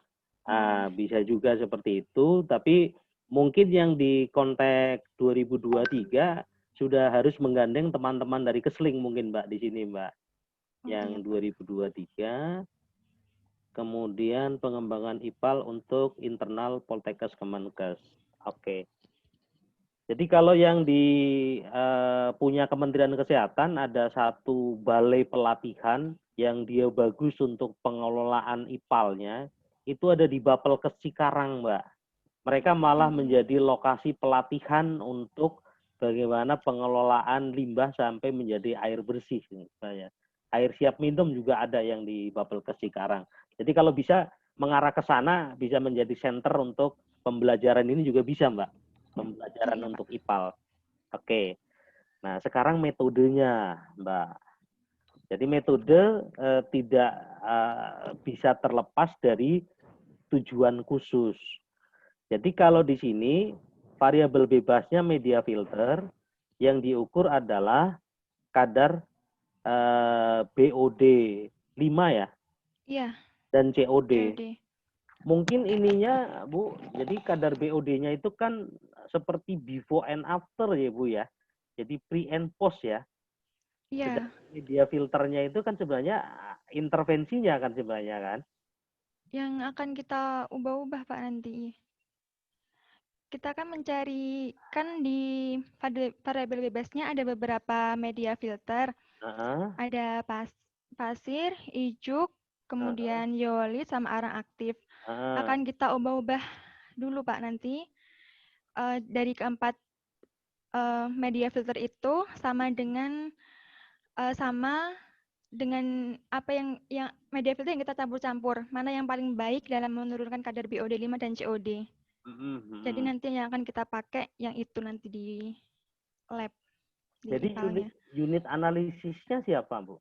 Bisa juga seperti itu, tapi mungkin yang di konteks 2023 sudah harus menggandeng teman-teman dari Kesling mungkin Mbak di sini Mbak. Yang 2023, kemudian pengembangan IPAL untuk internal Poltekkes Kemenkes. Oke. Jadi kalau yang punya Kementerian Kesehatan ada satu balai pelatihan yang dia bagus untuk pengelolaan IPAL-nya, itu ada di Bapelkes Cikarang, Mbak. Mereka malah menjadi lokasi pelatihan untuk bagaimana pengelolaan limbah sampai menjadi air bersih. Misalnya. Air siap minum juga ada yang di Bapelkes Cikarang. Jadi kalau bisa mengarah ke sana, bisa menjadi center untuk pembelajaran ini juga bisa, Mbak. Pembelajaran untuk IPAL. Oke. Nah, sekarang metodenya, Mbak. Jadi metode tidak bisa terlepas dari tujuan khusus. Jadi kalau di sini variabel bebasnya media filter yang diukur adalah kadar BOD 5 ya? Iya. Dan COD. Mungkin ininya, Bu, jadi kadar BOD-nya itu kan seperti before and after ya, Bu ya. Jadi pre and post ya. Iya. Media filternya itu kan sebenarnya intervensinya kan sebenarnya kan. Yang akan kita ubah-ubah Pak nanti. Kita akan mencari, kan di variabel bebasnya ada beberapa media filter. Ada pasir, ijuk, kemudian yolit sama arang aktif. Akan kita ubah-ubah dulu Pak nanti. Dari keempat media filter itu sama dengan apa yang media filter yang kita campur-campur. Mana yang paling baik dalam menurunkan kadar BOD 5 dan COD. Jadi nanti yang akan kita pakai yang itu nanti di lab. Jadi unit analisisnya siapa, Bu?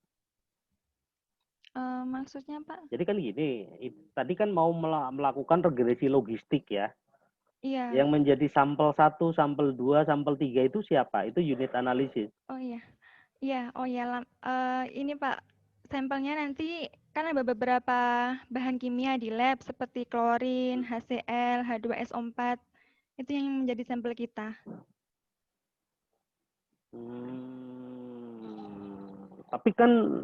Maksudnya Pak? Jadi kan gini, tadi kan mau melakukan regresi logistik ya. Iya. Yang menjadi sampel 1, sampel 2, sampel 3 itu siapa? Itu unit analisis. Oh iya. Iya, oh ya, ini Pak, sampelnya nanti kan ada beberapa bahan kimia di lab seperti klorin, HCl, H2SO4. Itu yang menjadi sampel kita. Tapi kan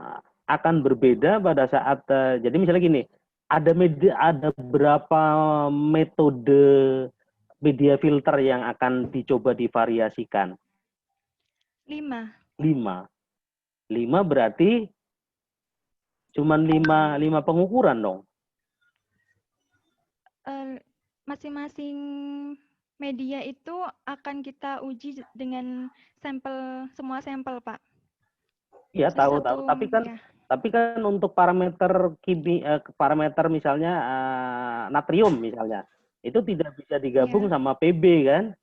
akan berbeda pada saat jadi misalnya gini, ada berapa metode media filter yang akan dicoba divariasikan? 5. 5 berarti cuman 5 pengukuran dong. Masing-masing media itu akan kita uji dengan semua sampel, Pak. Iya, tahu. Tapi kan untuk parameter parameter misalnya natrium misalnya, itu tidak bisa digabung sama PB kan?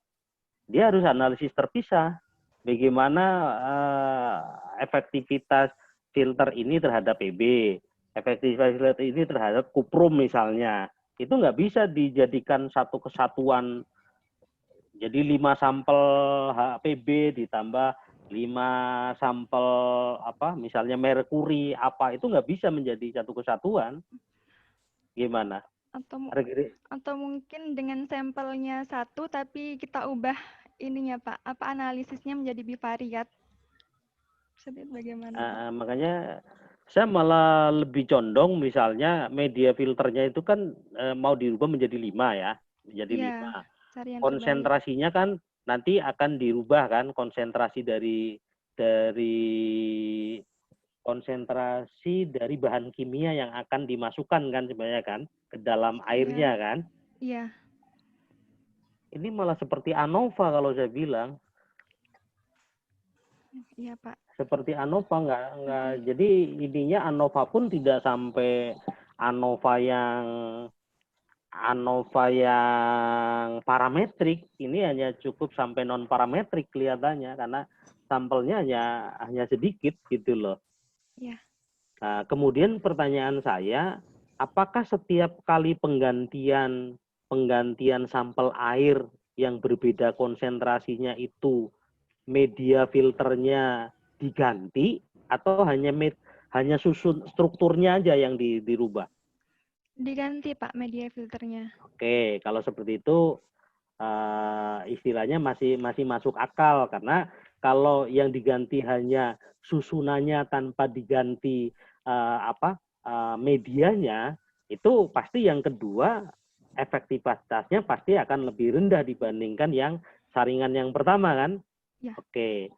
Dia harus analisis terpisah. Bagaimana efektivitas filter ini terhadap PB, efektivitas filter ini terhadap kuprum misalnya. Itu nggak bisa dijadikan satu kesatuan. Jadi 5 sampel HPB ditambah 5 sampel misalnya merkuri itu nggak bisa menjadi satu kesatuan. Gimana? Atau mungkin dengan sampelnya 1 tapi kita ubah ininya Pak, analisisnya menjadi bivariat. Bagaimana? Makanya saya malah lebih condong misalnya media filternya itu kan mau dirubah menjadi 5 ya, menjadi 5. Konsentrasinya kan nanti akan dirubah kan, konsentrasi dari bahan kimia yang akan dimasukkan kan sebenarnya kan ke dalam airnya kan. Iya. Ini malah seperti ANOVA kalau saya bilang. Iya Pak. Seperti ANOVA nggak. Jadi ininya ANOVA pun tidak sampai ANOVA yang parametrik. Ini hanya cukup sampai non parametrik kelihatannya karena sampelnya hanya sedikit gitu loh. Iya. Nah, kemudian pertanyaan saya, apakah setiap kali penggantian sampel air yang berbeda konsentrasinya itu media filternya diganti atau hanya susun strukturnya aja yang dirubah? Diganti Pak media filternya. Oke, kalau seperti itu istilahnya masih masuk akal karena kalau yang diganti hanya susunannya tanpa diganti medianya, itu pasti yang kedua efektivitasnya pasti akan lebih rendah dibandingkan yang saringan yang pertama kan? Ya. Oke.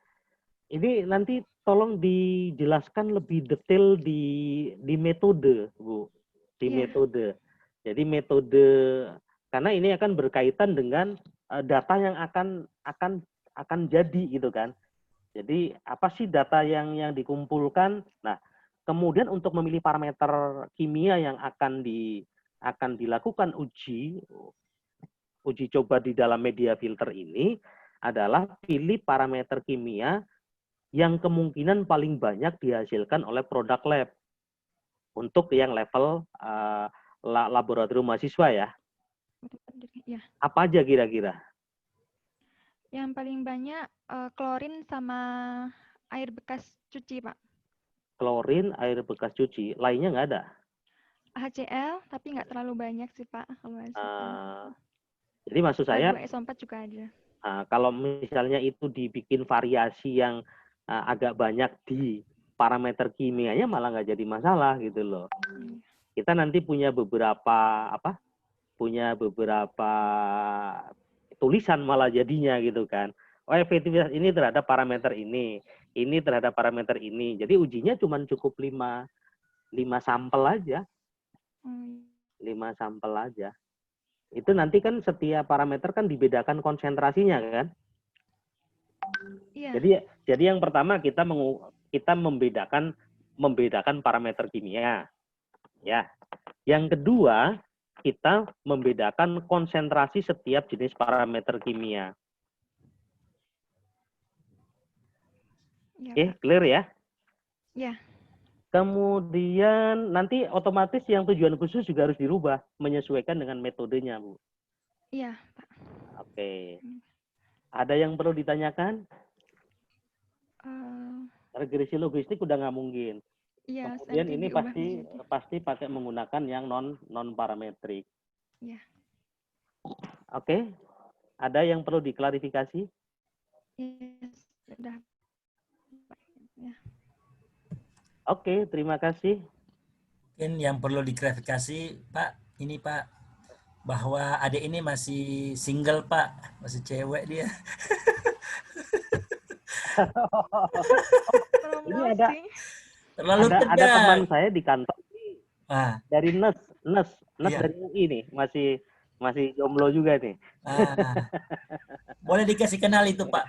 Ini nanti tolong dijelaskan lebih detail di metode, Bu. Metode. Jadi metode karena ini akan berkaitan dengan data yang akan jadi gitu kan. Jadi apa sih data yang dikumpulkan? Nah, kemudian untuk memilih parameter kimia yang akan dilakukan uji coba di dalam media filter ini adalah pilih parameter kimia yang kemungkinan paling banyak dihasilkan oleh produk lab untuk yang level laboratorium mahasiswa ya. Apa aja kira-kira? Yang paling banyak klorin sama air bekas cuci, Pak. Klorin, air bekas cuci. Lainnya nggak ada? HCl, tapi nggak terlalu banyak sih, Pak. Jadi maksud saya, H2SO4 juga ada. Kalau misalnya itu dibikin variasi yang agak banyak di parameter kimianya malah nggak jadi masalah gitu loh. Kita nanti punya beberapa tulisan malah jadinya gitu kan. Oh, efektivitas ini terhadap parameter ini terhadap parameter ini. Jadi ujinya cuma cukup 5 sampel aja. 5 sampel aja. Itu nanti kan setiap parameter kan dibedakan konsentrasinya kan? Iya. Jadi yang pertama kita membedakan parameter kimia. Ya. Yang kedua, kita membedakan konsentrasi setiap jenis parameter kimia. Oke, clear ya? Ya. Kemudian nanti otomatis yang tujuan khusus juga harus dirubah menyesuaikan dengan metodenya, Bu. Iya, Pak. Oke. Ada yang perlu ditanyakan? Regresi logistik udah nggak mungkin. Iya, Kemudian nanti ini diubah pasti pakai menggunakan yang non parametrik. Iya. Oke. Ada yang perlu diklarifikasi? Iya, sudah. Ya. Oke, terima kasih. Mungkin yang perlu diklarifikasi, Pak, ini Pak, bahwa adik ini masih single, Pak, masih cewek dia. Ini ada Terlalu ada teman saya di kantor dari NES iya. dari UI nih, masih jomblo juga nih. Boleh dikasih kenal itu, Pak.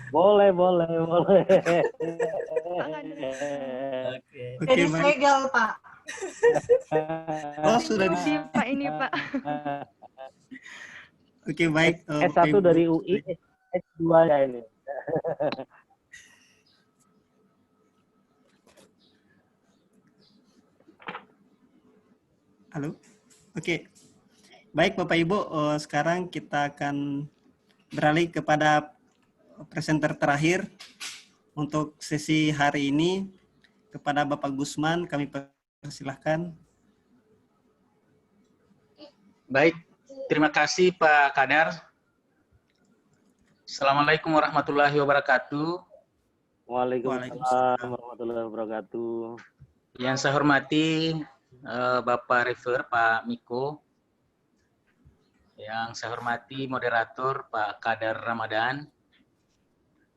Boleh. Oke, jadi segel, Pak. Oh, sudah di Pak ini, Pak. Oke, baik. S1 dari UI, S2 ya ini. Halo. Oke. Baik, Bapak Ibu, sekarang kita akan beralih kepada presenter terakhir untuk sesi hari ini. Kepada Bapak Gusman, kami persilahkan. Baik, terima kasih Pak Kadar. Assalamualaikum warahmatullahi wabarakatuh. Waalaikumsalam warahmatullahi wabarakatuh. Yang saya hormati Bapak Refer, Pak Miko. Yang saya hormati moderator Pak Kadar Ramadan.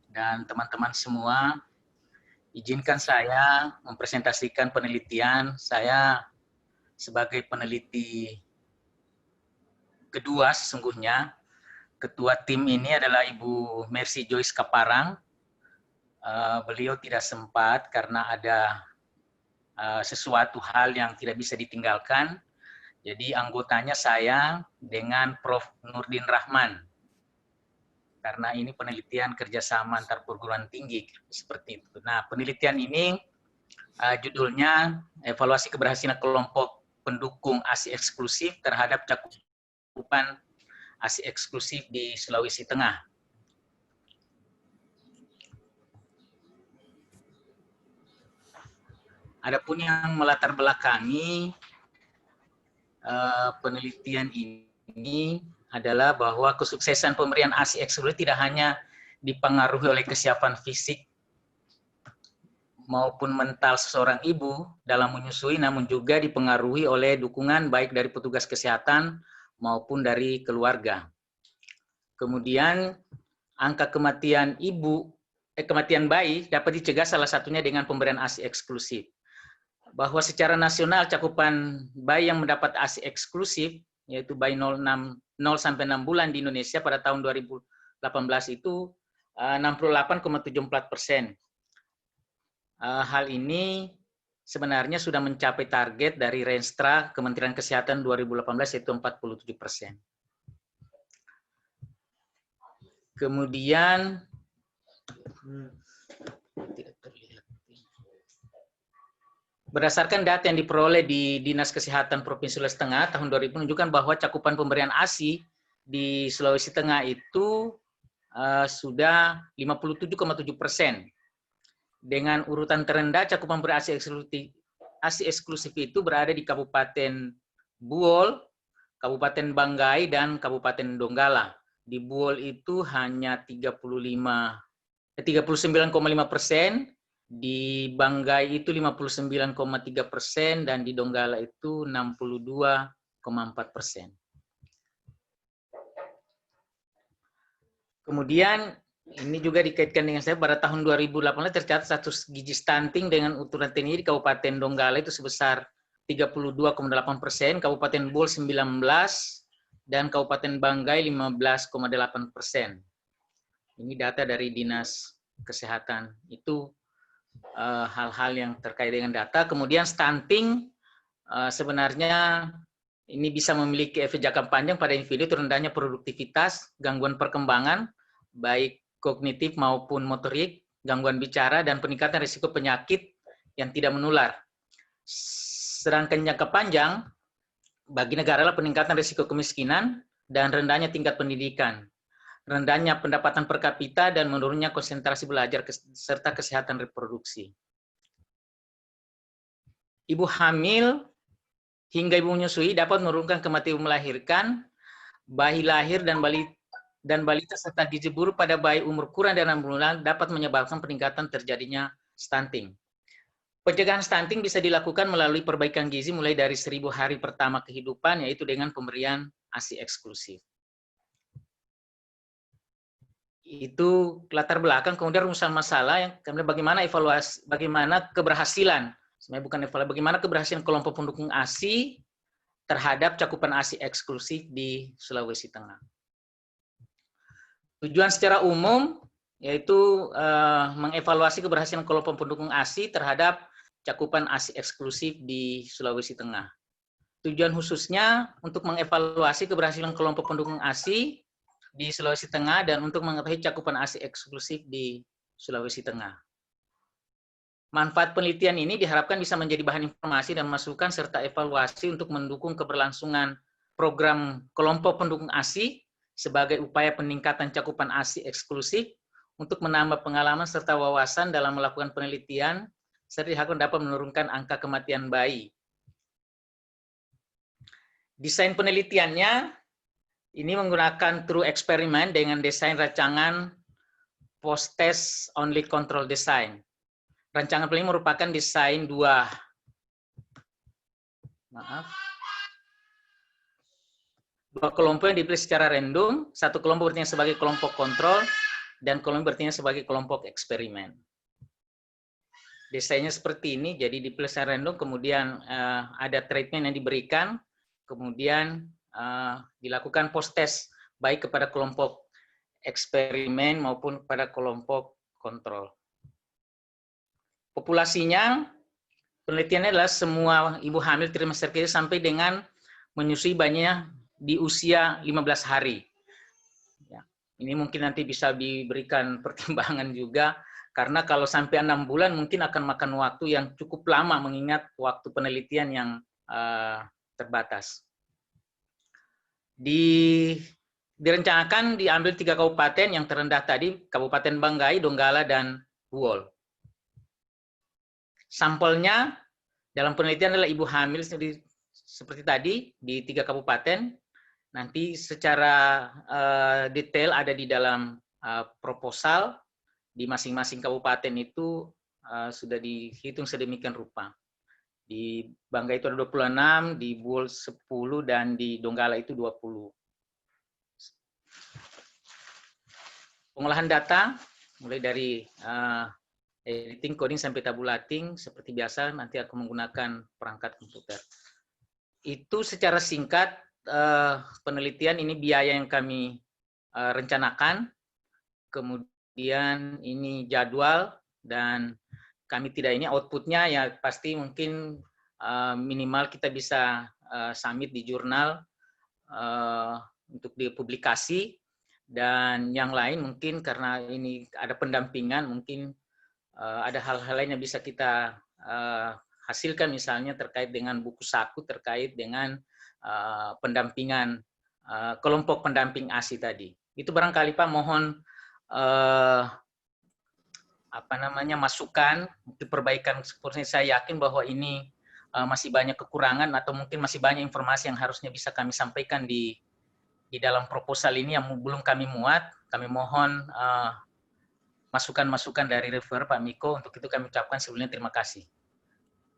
Dan teman-teman semua, izinkan saya mempresentasikan penelitian saya sebagai peneliti kedua sesungguhnya. Ketua tim ini adalah Ibu Mercy Joyce Kaparang. Beliau tidak sempat karena ada sesuatu hal yang tidak bisa ditinggalkan. Jadi anggotanya saya dengan Prof. Nurdin Rahman. Karena ini penelitian kerjasama antar perguruan tinggi, seperti itu. Nah, penelitian ini judulnya Evaluasi Keberhasilan Kelompok Pendukung ASI Eksklusif terhadap cakupan ASI Eksklusif di Sulawesi Tengah. Adapun yang melatar belakangi penelitian ini adalah bahwa kesuksesan pemberian ASI eksklusif tidak hanya dipengaruhi oleh kesiapan fisik maupun mental seorang ibu dalam menyusui, namun juga dipengaruhi oleh dukungan baik dari petugas kesehatan maupun dari keluarga. Kemudian angka kematian kematian bayi dapat dicegah salah satunya dengan pemberian ASI eksklusif. Bahwa secara nasional cakupan bayi yang mendapat ASI eksklusif, yaitu bayi 0 sampai 6 bulan di Indonesia pada tahun 2018 itu 68,74%. Hal ini sebenarnya sudah mencapai target dari Renstra Kementerian Kesehatan 2018 yaitu 47%. Kemudian berdasarkan data yang diperoleh di Dinas Kesehatan Provinsi Sulawesi Tengah tahun 2000 menunjukkan bahwa cakupan pemberian ASI di Sulawesi Tengah itu sudah 57,7%. Dengan urutan terendah cakupan pemberian ASI eksklusif itu berada di Kabupaten Buol, Kabupaten Banggai, dan Kabupaten Donggala. Di Buol itu hanya 39,5%, di Banggai itu 59,3%, dan di Donggala itu 62,4%. Kemudian ini juga dikaitkan dengan saya pada tahun 2018 tercatat status gizi stunting dengan urutan tinggi di Kabupaten Donggala itu sebesar 32,8%, Kabupaten Buol 19, dan Kabupaten Banggai 15,8%. Ini data dari Dinas Kesehatan. Itu hal-hal yang terkait dengan data. Kemudian stunting sebenarnya ini bisa memiliki efek jangka panjang pada individu, rendahnya produktivitas, gangguan perkembangan, baik kognitif maupun motorik, gangguan bicara, dan peningkatan risiko penyakit yang tidak menular. Sedangkan jangka panjang, bagi negara adalah peningkatan risiko kemiskinan dan rendahnya tingkat pendidikan, rendahnya pendapatan per kapita, dan menurunnya konsentrasi belajar serta kesehatan reproduksi. Ibu hamil hingga ibu menyusui dapat menurunkan kematian melahirkan, bayi lahir dan balita serta gizi buruk pada bayi umur kurang dari 6 bulan dapat menyebabkan peningkatan terjadinya stunting. Pencegahan stunting bisa dilakukan melalui perbaikan gizi mulai dari 1000 hari pertama kehidupan, yaitu dengan pemberian ASI eksklusif. Itu latar belakang, kemudian rumusan masalah, yang kemudian bagaimana evaluasi, bagaimana keberhasilan, sebenarnya bukan evaluasi, bagaimana keberhasilan kelompok pendukung ASI terhadap cakupan ASI eksklusif di Sulawesi Tengah. Tujuan secara umum yaitu mengevaluasi keberhasilan kelompok pendukung ASI terhadap cakupan ASI eksklusif di Sulawesi Tengah. Tujuan khususnya untuk mengevaluasi keberhasilan kelompok pendukung ASI di Sulawesi Tengah dan untuk mengetahui cakupan ASI eksklusif di Sulawesi Tengah. Manfaat penelitian ini diharapkan bisa menjadi bahan informasi dan masukan serta evaluasi untuk mendukung keberlangsungan program kelompok pendukung ASI sebagai upaya peningkatan cakupan ASI eksklusif untuk menambah pengalaman serta wawasan dalam melakukan penelitian serta diharapkan dapat menurunkan angka kematian bayi. Desain penelitiannya ini menggunakan true eksperimen dengan desain rancangan post-test only control design. Rancangan ini merupakan desain dua kelompok yang dipilih secara random, satu kelompok berarti sebagai kelompok kontrol dan kelompok berarti sebagai kelompok eksperimen. Desainnya seperti ini, jadi dipilih secara random, kemudian ada treatment yang diberikan, kemudian dilakukan post-test baik kepada kelompok eksperimen maupun pada kelompok kontrol. Populasinya, penelitiannya adalah semua ibu hamil trimester ketiga sampai dengan menyusui bayinya di usia 15 hari. Ya, ini mungkin nanti bisa diberikan pertimbangan juga, karena kalau sampai 6 bulan mungkin akan makan waktu yang cukup lama mengingat waktu penelitian yang terbatas. Direncanakan diambil 3 kabupaten yang terendah tadi, Kabupaten Banggai, Donggala, dan Buol. Sampelnya dalam penelitian adalah ibu hamil seperti tadi di 3 kabupaten. Nanti secara detail ada di dalam proposal di masing-masing kabupaten itu sudah dihitung sedemikian rupa. Di Banggai itu ada 26, di Buol 10, dan di Donggala itu 20. Pengolahan data, mulai dari editing, coding, sampai tabulating, seperti biasa nanti aku menggunakan perangkat komputer. Itu secara singkat penelitian, ini biaya yang kami rencanakan, kemudian ini jadwal, dan kami tidak ini outputnya ya pasti mungkin minimal kita bisa submit di jurnal untuk dipublikasi, dan yang lain mungkin karena ini ada pendampingan, mungkin ada hal-hal lain yang bisa kita hasilkan, misalnya terkait dengan buku saku terkait dengan pendampingan kelompok pendamping ASI tadi. Itu barangkali Pak, mohon masukan untuk perbaikan. Seperti saya yakin bahwa ini masih banyak kekurangan atau mungkin masih banyak informasi yang harusnya bisa kami sampaikan di dalam proposal ini yang belum kami muat. Kami mohon masukan-masukan dari reviewer Pak Miko. Untuk itu kami ucapkan sebelumnya terima kasih.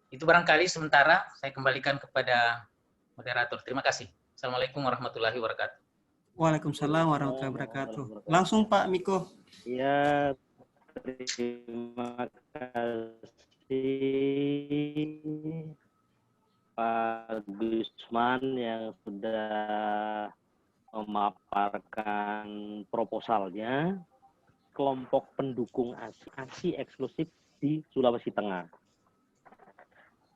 Itu barangkali sementara saya kembalikan kepada moderator. Terima kasih. Assalamualaikum warahmatullahi wabarakatuh. Waalaikumsalam warahmatullahi wabarakatuh. Langsung Pak Miko. Ya, terima kasih Pak Gusman yang sudah memaparkan proposalnya kelompok pendukung ASI eksklusif di Sulawesi Tengah.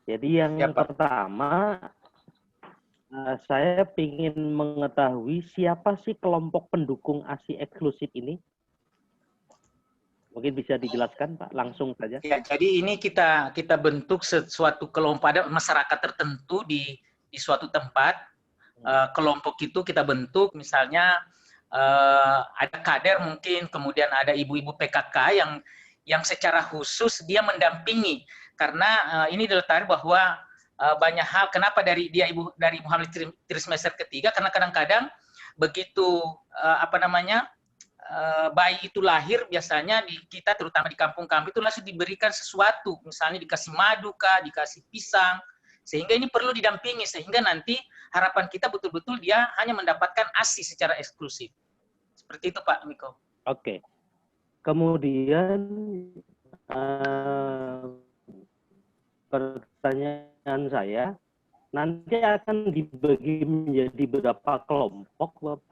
Jadi yang pertama, saya ingin mengetahui siapa sih kelompok pendukung ASI eksklusif ini? Mungkin bisa dijelaskan Pak, langsung saja. Ya, jadi ini kita bentuk sesuatu kelompok, ada masyarakat tertentu di di suatu tempat, kelompok itu kita bentuk, misalnya ada kader mungkin, kemudian ada ibu-ibu PKK yang secara khusus dia mendampingi, karena ini dilihat bahwa banyak hal, kenapa dari Ibu Hamil trimester ketiga, karena kadang-kadang begitu bayi itu lahir, biasanya di kita terutama di kampung-kampung itu langsung diberikan sesuatu, misalnya dikasih madu kah, dikasih pisang, sehingga ini perlu didampingi, sehingga nanti harapan kita betul-betul dia hanya mendapatkan ASI secara eksklusif. Seperti itu Pak Miko. Oke. Kemudian pertanyaan saya, nanti akan dibagi menjadi berapa kelompok, Bapak?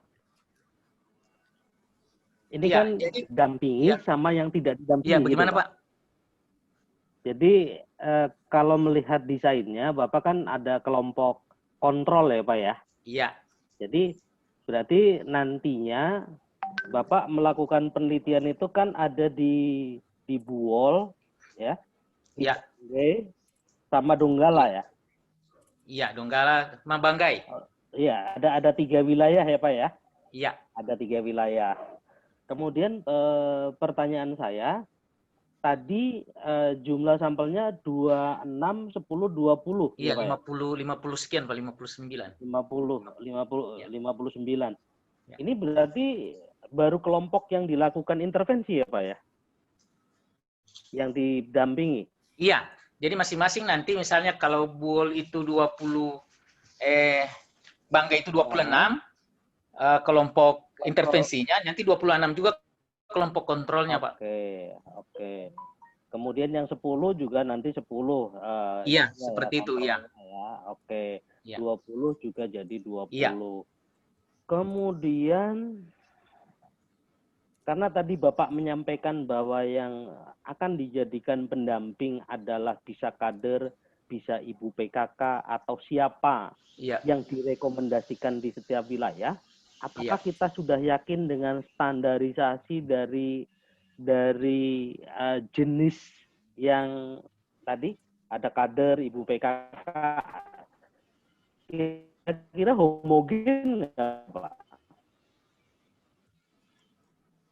Ini ya, kan jadi, dampingi sama yang tidak didampingi. Iya, bagaimana gitu, Pak? Jadi kalau melihat desainnya, Bapak kan ada kelompok kontrol ya Pak ya? Iya. Jadi berarti nantinya Bapak melakukan penelitian itu kan ada di Buol, ya? Iya. Sama Donggala ya? Iya, Donggala, Mabanggai. Iya, ada 3 wilayah ya Pak ya? Iya. Ada 3 wilayah. Kemudian pertanyaan saya, tadi jumlah sampelnya 26, 10, 20. Iya, ya, 50 sekian Pak, 59. 59. Ya. Ini berarti baru kelompok yang dilakukan intervensi ya Pak ya? Yang didampingi? Iya, jadi masing-masing nanti misalnya kalau Buol itu 20, Bangga itu 26, kelompok intervensinya, nanti 26 juga kelompok kontrolnya Pak. Oke. Kemudian yang 10 juga nanti 10. Iya, seperti itu ya. Oke. Ya. 20 juga jadi 20. Ya. Kemudian karena tadi Bapak menyampaikan bahwa yang akan dijadikan pendamping adalah bisa kader, bisa ibu PKK atau siapa yang direkomendasikan di setiap wilayah. Apakah kita sudah yakin dengan standarisasi dari jenis yang tadi ada kader, ibu PKK, kira-kira homogen nggak Pak?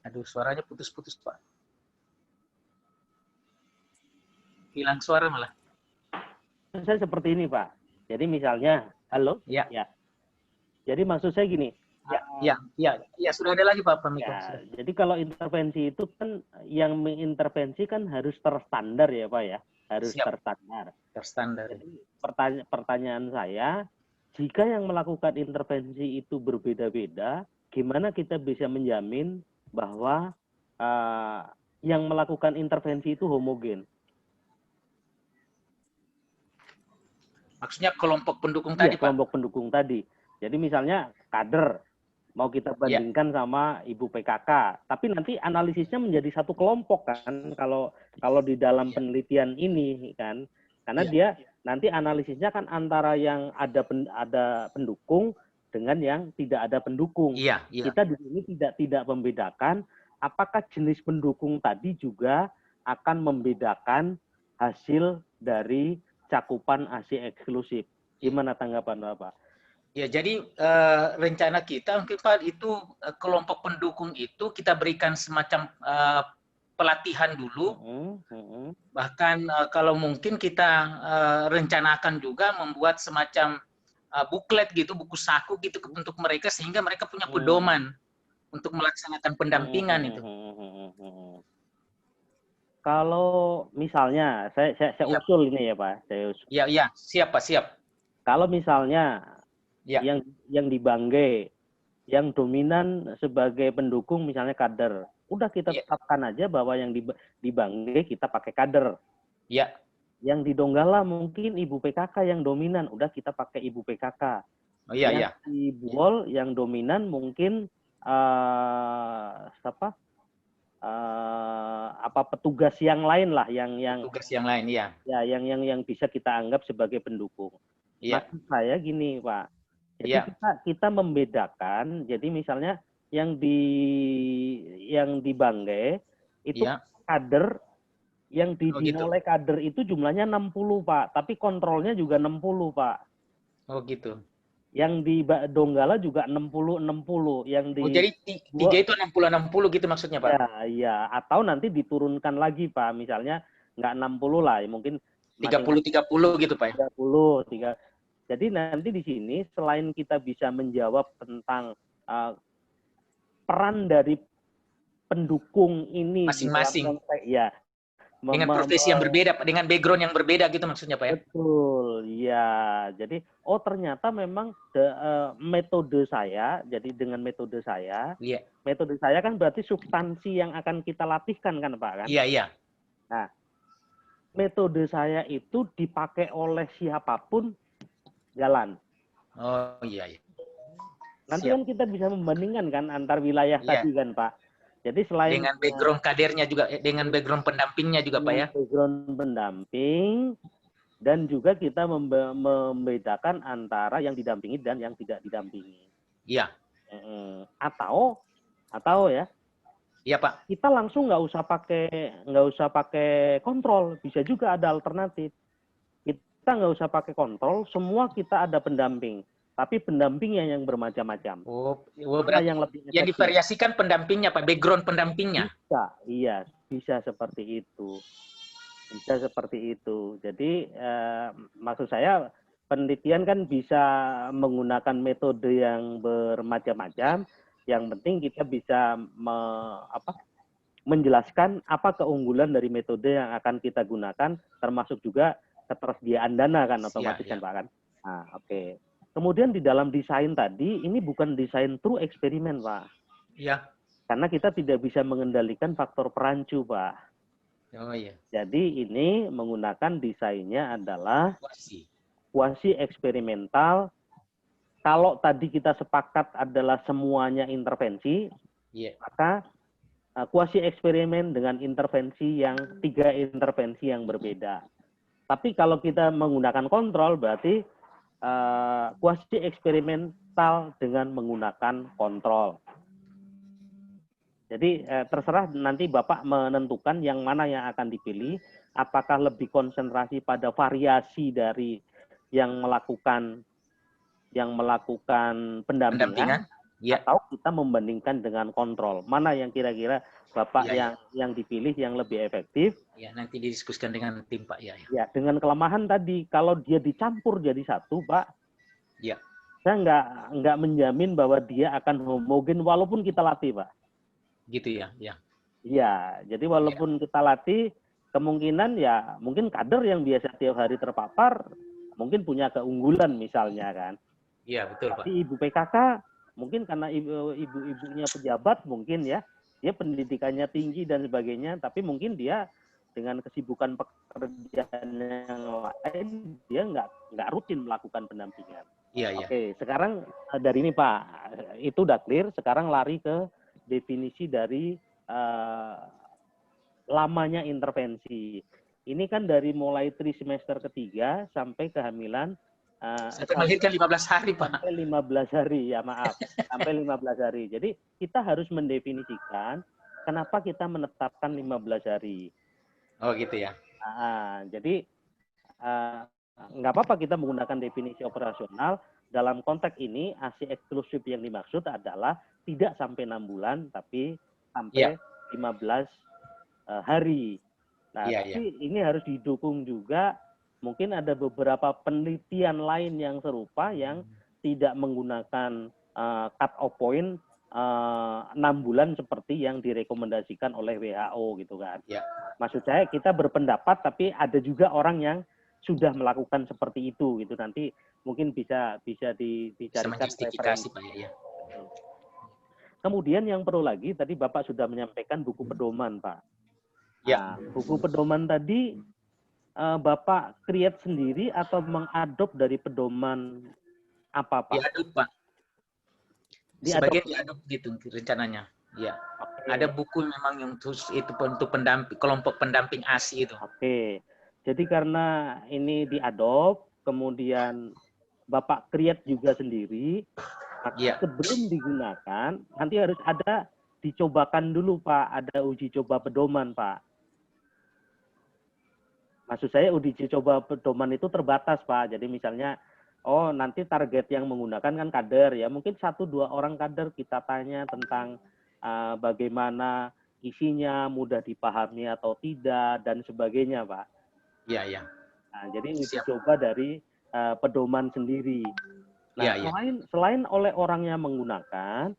Aduh, suaranya putus-putus Pak. Hilang suara malah. Saya seperti ini Pak. Jadi misalnya, halo? Ya. Jadi maksud saya gini. Ya, sudah ada lagi Pak Miko. Ya, jadi kalau intervensi itu kan yang mengintervensi kan harus terstandar ya Pak ya, harus terstandar. Jadi pertanyaan saya, jika yang melakukan intervensi itu berbeda-beda, gimana kita bisa menjamin bahwa yang melakukan intervensi itu homogen? Maksudnya kelompok pendukung tadi Pak? Kelompok pendukung tadi. Jadi misalnya kader, mau kita bandingkan sama ibu PKK, tapi nanti analisisnya menjadi satu kelompok kan kalau di dalam penelitian ini kan, karena dia nanti analisisnya kan antara yang ada pendukung dengan yang tidak ada pendukung. Kita di sini tidak membedakan apakah jenis pendukung tadi juga akan membedakan hasil dari cakupan ASI eksklusif. Gimana tanggapan Bapak? Ya, jadi rencana kita mungkin Pak itu kelompok pendukung itu kita berikan semacam pelatihan dulu. Bahkan kalau mungkin kita rencanakan juga membuat semacam buklet gitu, buku saku gitu untuk mereka sehingga mereka punya pedoman untuk melaksanakan pendampingan itu. Kalau misalnya saya usul ini ya Pak, Ya, siap Pak, siap. Kalau misalnya yang di Banggai, yang dominan sebagai pendukung misalnya kader, udah kita tetapkan aja bahwa yang di Banggai kita pakai kader. Ya. Yang di Donggala mungkin ibu PKK yang dominan, udah kita pakai ibu PKK. Yang di Buol yang dominan mungkin petugas yang lain lah, yang petugas yang lain yang bisa kita anggap sebagai pendukung. Maksud saya gini Pak. Jadi kita membedakan, jadi misalnya yang di Banggai itu kader, yang dimulai kader itu jumlahnya 60 Pak, tapi kontrolnya juga 60 Pak. Oh gitu. Yang di Donggala juga 60-60. Yang di Oh, jadi 3 itu 60-60 gitu maksudnya, Pak? Ya, iya. Atau nanti diturunkan lagi, Pak. Misalnya nggak 60 lah, ya mungkin 30-30 gitu, Pak. 30, 3. Jadi nanti di sini selain kita bisa menjawab tentang peran dari pendukung ini masing-masing, di dalam konteks, ya, dengan profesi yang berbeda, dengan background yang berbeda gitu maksudnya, Pak ya? Betul, ya. Jadi, ternyata memang metode saya, jadi dengan metode saya, metode saya kan berarti substansi yang akan kita latihkan kan, Pak, kan? Iya, iya. Nah, metode saya itu dipakai oleh siapapun jalan. Oh, iya, iya. Nanti kan kita bisa membandingkan kan antar wilayah tadi kan, Pak. Jadi selain dengan background kadernya juga, dengan background pendampingnya juga, Pak ya. Background pendamping, dan juga kita membedakan antara yang didampingi dan yang tidak didampingi. Iya. Atau ya. Iya, Pak. Kita langsung nggak usah pakai kontrol, bisa juga ada alternatif. Kita nggak usah pakai kontrol, semua kita ada pendamping. Tapi pendampingnya yang bermacam-macam. Oh berarti yang divariasikan pendampingnya, Pak, background pendampingnya. Bisa, iya, bisa seperti itu. Bisa seperti itu. Jadi maksud saya penelitian kan bisa menggunakan metode yang bermacam-macam. Yang penting kita bisa menjelaskan apa keunggulan dari metode yang akan kita gunakan, termasuk juga ketersediaan dana kan otomatis kan, Pak kan. Nah, oke. Kemudian di dalam desain tadi, ini bukan desain true eksperimen, Pak. Iya. Karena kita tidak bisa mengendalikan faktor perancu, Pak. Oh iya. Jadi ini menggunakan desainnya adalah kuasi eksperimental. Kalau tadi kita sepakat adalah semuanya intervensi, maka kuasi eksperimen dengan intervensi yang 3 intervensi yang berbeda. Tapi kalau kita menggunakan kontrol, berarti kuasi eksperimental dengan menggunakan kontrol. Jadi terserah nanti Bapak menentukan yang mana yang akan dipilih, apakah lebih konsentrasi pada variasi dari yang melakukan pendampingan. Atau kita membandingkan dengan kontrol. Mana yang kira-kira Bapak yang dipilih yang lebih efektif? Ya, nanti didiskusikan dengan tim, Pak. Ya. Ya, dengan kelemahan tadi, kalau dia dicampur jadi satu, Pak. Ya. Saya nggak menjamin bahwa dia akan homogen walaupun kita latih, Pak. Gitu ya, ya. Iya, jadi walaupun kita latih, kemungkinan ya mungkin kader yang biasa tiap hari terpapar, mungkin punya keunggulan misalnya kan. Iya, betul, Pak. Tapi ibu PKK mungkin karena ibu-ibunya pejabat mungkin ya, dia pendidikannya tinggi dan sebagainya, tapi mungkin dia dengan kesibukan pekerjaan yang lain, dia nggak rutin melakukan pendampingan. Iya, iya. Oke, sekarang dari ini Pak, itu udah clear, sekarang lari ke definisi dari lamanya intervensi. Ini kan dari mulai trimester ketiga sampai kehamilan sampai melahirkan 15 hari, Pak. Sampai 15 hari, ya maaf. Sampai 15 hari. Jadi kita harus mendefinisikan kenapa kita menetapkan 15 hari. Oh gitu ya. Jadi nggak apa-apa kita menggunakan definisi operasional. Dalam konteks ini, ASI eksklusif yang dimaksud adalah tidak sampai 6 bulan, tapi sampai 15 hari. Nah, tapi ini harus didukung juga. Mungkin ada beberapa penelitian lain yang serupa yang tidak menggunakan cut-off point 6 bulan seperti yang direkomendasikan oleh WHO gitu kan. Ya. Maksud saya kita berpendapat tapi ada juga orang yang sudah melakukan seperti itu gitu. Nanti mungkin bisa dicarikan referensi. Ya. Kemudian yang perlu lagi tadi Bapak sudah menyampaikan buku pedoman, Pak. Ya. Nah, buku pedoman tadi Bapak create sendiri atau mengadop dari pedoman apa, Pak? Diadop, Pak. Sebagian diadop gitu rencananya. Ya. Okay. Ada buku memang yang khusus itu untuk pendamping, kelompok pendamping ASI itu. Oke. Jadi karena ini diadop, kemudian Bapak create juga sendiri, sebelum digunakan nanti harus ada dicobakan dulu, Pak. Ada uji coba pedoman, Pak. Maksud saya uji coba pedoman itu terbatas, Pak. Jadi misalnya oh nanti target yang menggunakan kan kader ya, mungkin 1-2 orang kader kita tanya tentang bagaimana isinya, mudah dipahami atau tidak, dan sebagainya, Pak. Iya, iya. Nah, jadi uji coba dari pedoman sendiri. Nah, selain oleh orang yang menggunakan,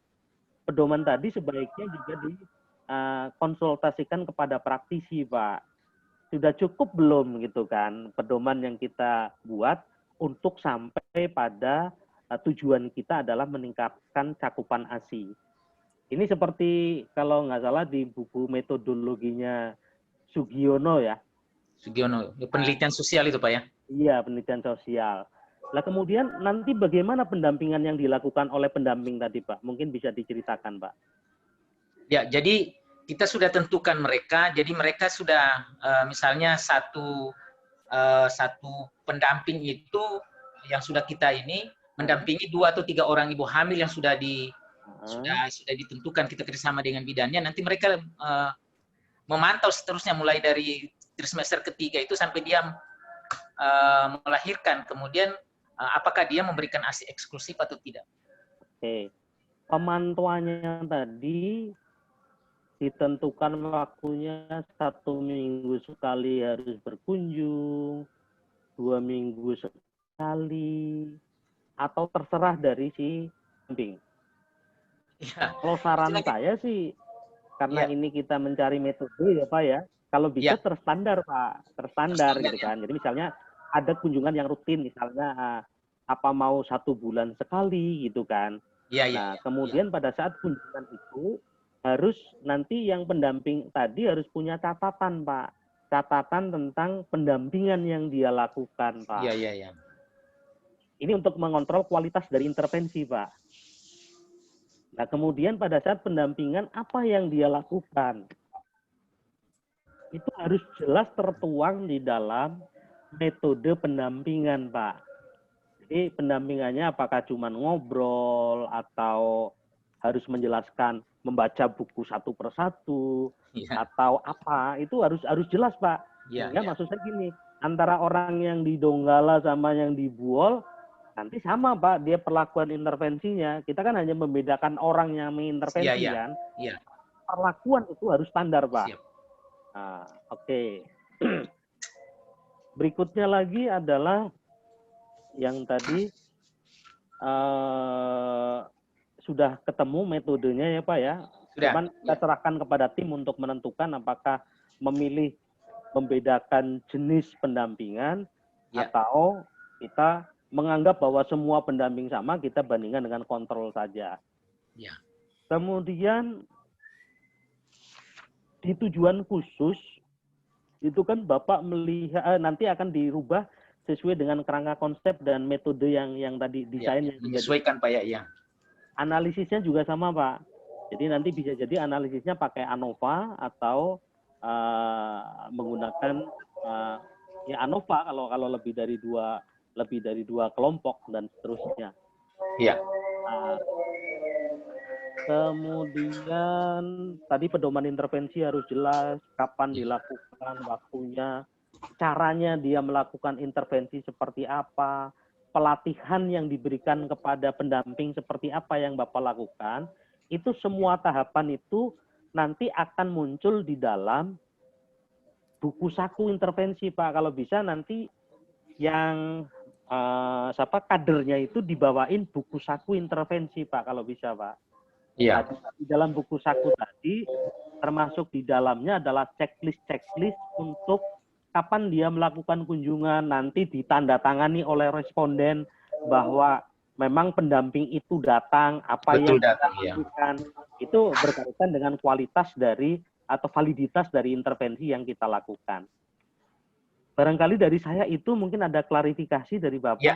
pedoman tadi sebaiknya juga dikonsultasikan kepada praktisi, Pak. Sudah cukup belum gitu kan pedoman yang kita buat untuk sampai pada tujuan kita adalah meningkatkan cakupan ASI. Ini seperti kalau nggak salah di buku metodologinya Sugiono ya. Sugiono, penelitian sosial itu Pak ya? Iya, penelitian sosial. Nah kemudian nanti bagaimana pendampingan yang dilakukan oleh pendamping tadi Pak? Mungkin bisa diceritakan Pak. Ya, jadi kita sudah tentukan mereka, jadi mereka sudah misalnya satu pendamping itu yang sudah kita ini mendampingi 2 atau 3 orang ibu hamil yang sudah ditentukan, kita kerjasama dengan bidannya, nanti mereka memantau seterusnya mulai dari trimester ketiga itu sampai dia melahirkan, kemudian apakah dia memberikan ASI eksklusif atau tidak. Oke, pemantauannya tadi ditentukan waktunya 1 minggu sekali harus berkunjung, 2 minggu sekali, atau terserah dari si pendamping. Ya. Kalau saran saya sih, karena ini kita mencari metode ya Pak ya, kalau bisa terstandar Pak, terstandar gitu kan. Jadi misalnya ada kunjungan yang rutin, misalnya mau 1 bulan sekali gitu kan. Nah kemudian pada saat kunjungan itu harus nanti yang pendamping tadi harus punya catatan Pak, catatan tentang pendampingan yang dia lakukan Pak. Iya. Ini untuk mengontrol kualitas dari intervensi Pak. Nah, kemudian pada saat pendampingan, apa yang dia lakukan? Itu harus jelas tertuang di dalam metode pendampingan, Pak. Jadi pendampingannya apakah cuma ngobrol, atau harus menjelaskan, membaca buku 1 per 1, atau apa, itu harus jelas, Pak. Maksud saya gini, antara orang yang di Donggala sama yang di Buol, nanti sama Pak, dia perlakuan intervensinya. Kita kan hanya membedakan orang yang mengintervensi kan. Perlakuan itu harus standar Pak. Nah, Oke. Berikutnya lagi adalah yang tadi sudah ketemu metodenya ya Pak ya. Cuman kita serahkan kepada tim untuk menentukan apakah memilih membedakan jenis pendampingan atau kita menganggap bahwa semua pendamping sama, kita bandingkan dengan kontrol saja. Kemudian di tujuan khusus itu kan Bapak melihat nanti akan dirubah sesuai dengan kerangka konsep dan metode yang tadi desain yang menyesuaikan Pak ya. Analisisnya juga sama Pak. Jadi nanti bisa jadi analisisnya pakai ANOVA atau menggunakan ANOVA kalau lebih dari dua kelompok dan seterusnya. Iya. Kemudian tadi pedoman intervensi harus jelas, kapan dilakukan, waktunya, caranya dia melakukan intervensi seperti apa, pelatihan yang diberikan kepada pendamping seperti apa yang Bapak lakukan, itu semua tahapan itu nanti akan muncul di dalam buku saku intervensi Pak. Kalau bisa nanti yang kadernya itu dibawain buku saku intervensi Pak kalau bisa Pak. Iya. Di dalam buku saku tadi termasuk di dalamnya adalah checklist untuk kapan dia melakukan kunjungan, nanti ditandatangani oleh responden bahwa memang pendamping itu datang, apa yang dilakukan itu berkaitan dengan kualitas dari atau validitas dari intervensi yang kita lakukan. Barangkali dari saya itu mungkin ada klarifikasi dari Bapak. Ya,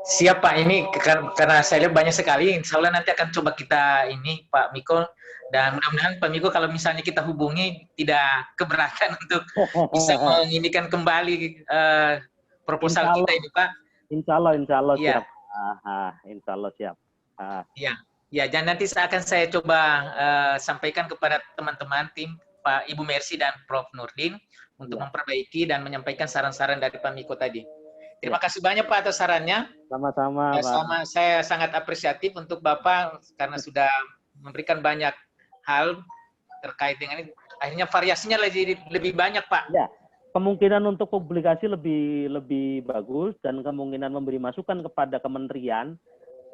siap Pak. Ini karena saya lihat banyak sekali. Insya Allah nanti akan coba kita ini Pak Miko. Dan mudah-mudahan Pak Miko kalau misalnya kita hubungi tidak keberatan untuk bisa menginikan kembali proposal kita ini Pak. Insya Allah siap. Insya Allah siap. Ya, dan nanti akan saya coba sampaikan kepada teman-teman tim Pak Ibu Mercy dan Prof Nurdin untuk memperbaiki dan menyampaikan saran-saran dari Pak Miko tadi. Terima kasih banyak Pak atas sarannya. Sama-sama, Pak. Saya sangat apresiatif untuk Bapak karena sudah memberikan banyak hal terkait dengan ini. Akhirnya variasinya lebih banyak, Pak. Ya, kemungkinan untuk publikasi lebih bagus dan kemungkinan memberi masukan kepada kementerian,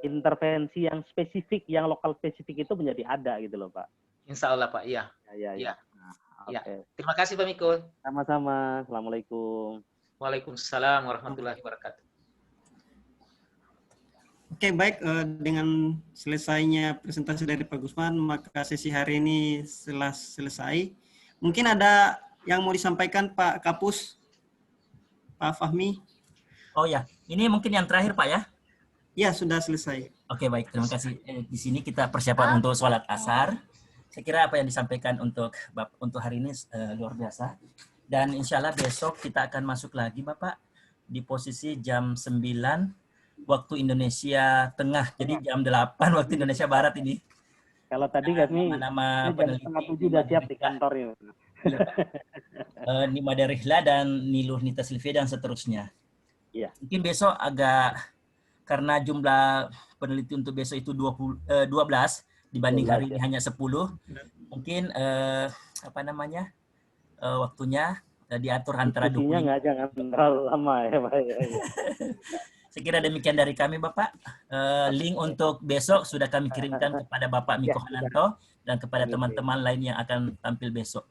intervensi yang spesifik, yang lokal spesifik itu menjadi ada gitu loh, Pak. Insya Allah, Pak. Iya. Ya. Ya. Oke. Terima kasih Pak Miko. Sama-sama. Assalamualaikum. Waalaikumsalam warahmatullahi wabarakatuh. Oke, baik. Dengan selesainya presentasi dari Pak Gusman, maka sesi hari ini telah selesai. Mungkin ada yang mau disampaikan Pak Kapus, Pak Fahmi? Oh ya, ini mungkin yang terakhir Pak ya? Ya, sudah selesai. Oke, baik. Terima kasih. Di sini kita persiapan untuk sholat asar. Saya kira apa yang disampaikan untuk hari ini luar biasa. Dan insya Allah besok kita akan masuk lagi Bapak di posisi jam 9 waktu Indonesia Tengah. Jadi jam 8 waktu Indonesia Barat ini. Kalau tadi kami nama peneliti sudah siap di kantor ya. Nimada Rihla dan Niluh Nita Silvia dan seterusnya. Iya. Mungkin besok agak karena jumlah peneliti untuk besok itu 12 dibanding hari ini hanya 10. Mungkin waktunya diatur antara 20. Jangan terlalu lama ya Pak. Saya kira demikian dari kami Bapak. Link untuk besok sudah kami kirimkan kepada Bapak Miko Hananto dan kepada teman-teman lain yang akan tampil besok.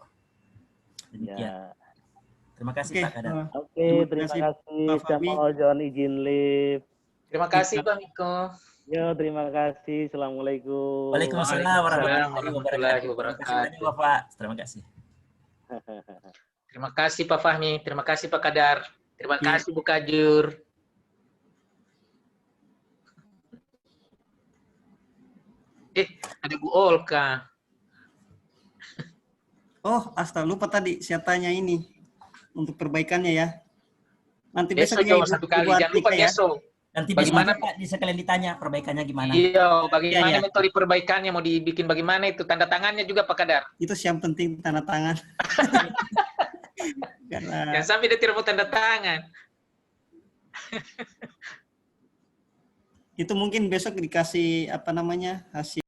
Demikian. Terima kasih Pak Kadar. Oke, terima kasih. Siapa Ojon izin live. Terima kasih Pak Miko. Yo, terima kasih. Assalamualaikum. Waalaikumsalam warahmatullahi wabarakatuh. Bapak. Terima kasih. Terima kasih Pak Fahmi, terima kasih Pak Kadar, terima kasih Bu Kajur. Ada Bu Olka. Oh, astaga, lupa tadi saya tanya ini untuk perbaikannya ya. Nanti besok ya, satu kali, jangan lupa besok. Nanti bagaimana Pak sekalian ditanya perbaikannya gimana? Iya, bagaimana metode perbaikannya, mau dibikin bagaimana itu, tanda tangannya juga Pak Kadar. Itu yang penting, tanda tangan. Jangan sampai dia tidak mau tanda tangan. Itu mungkin besok dikasih hasil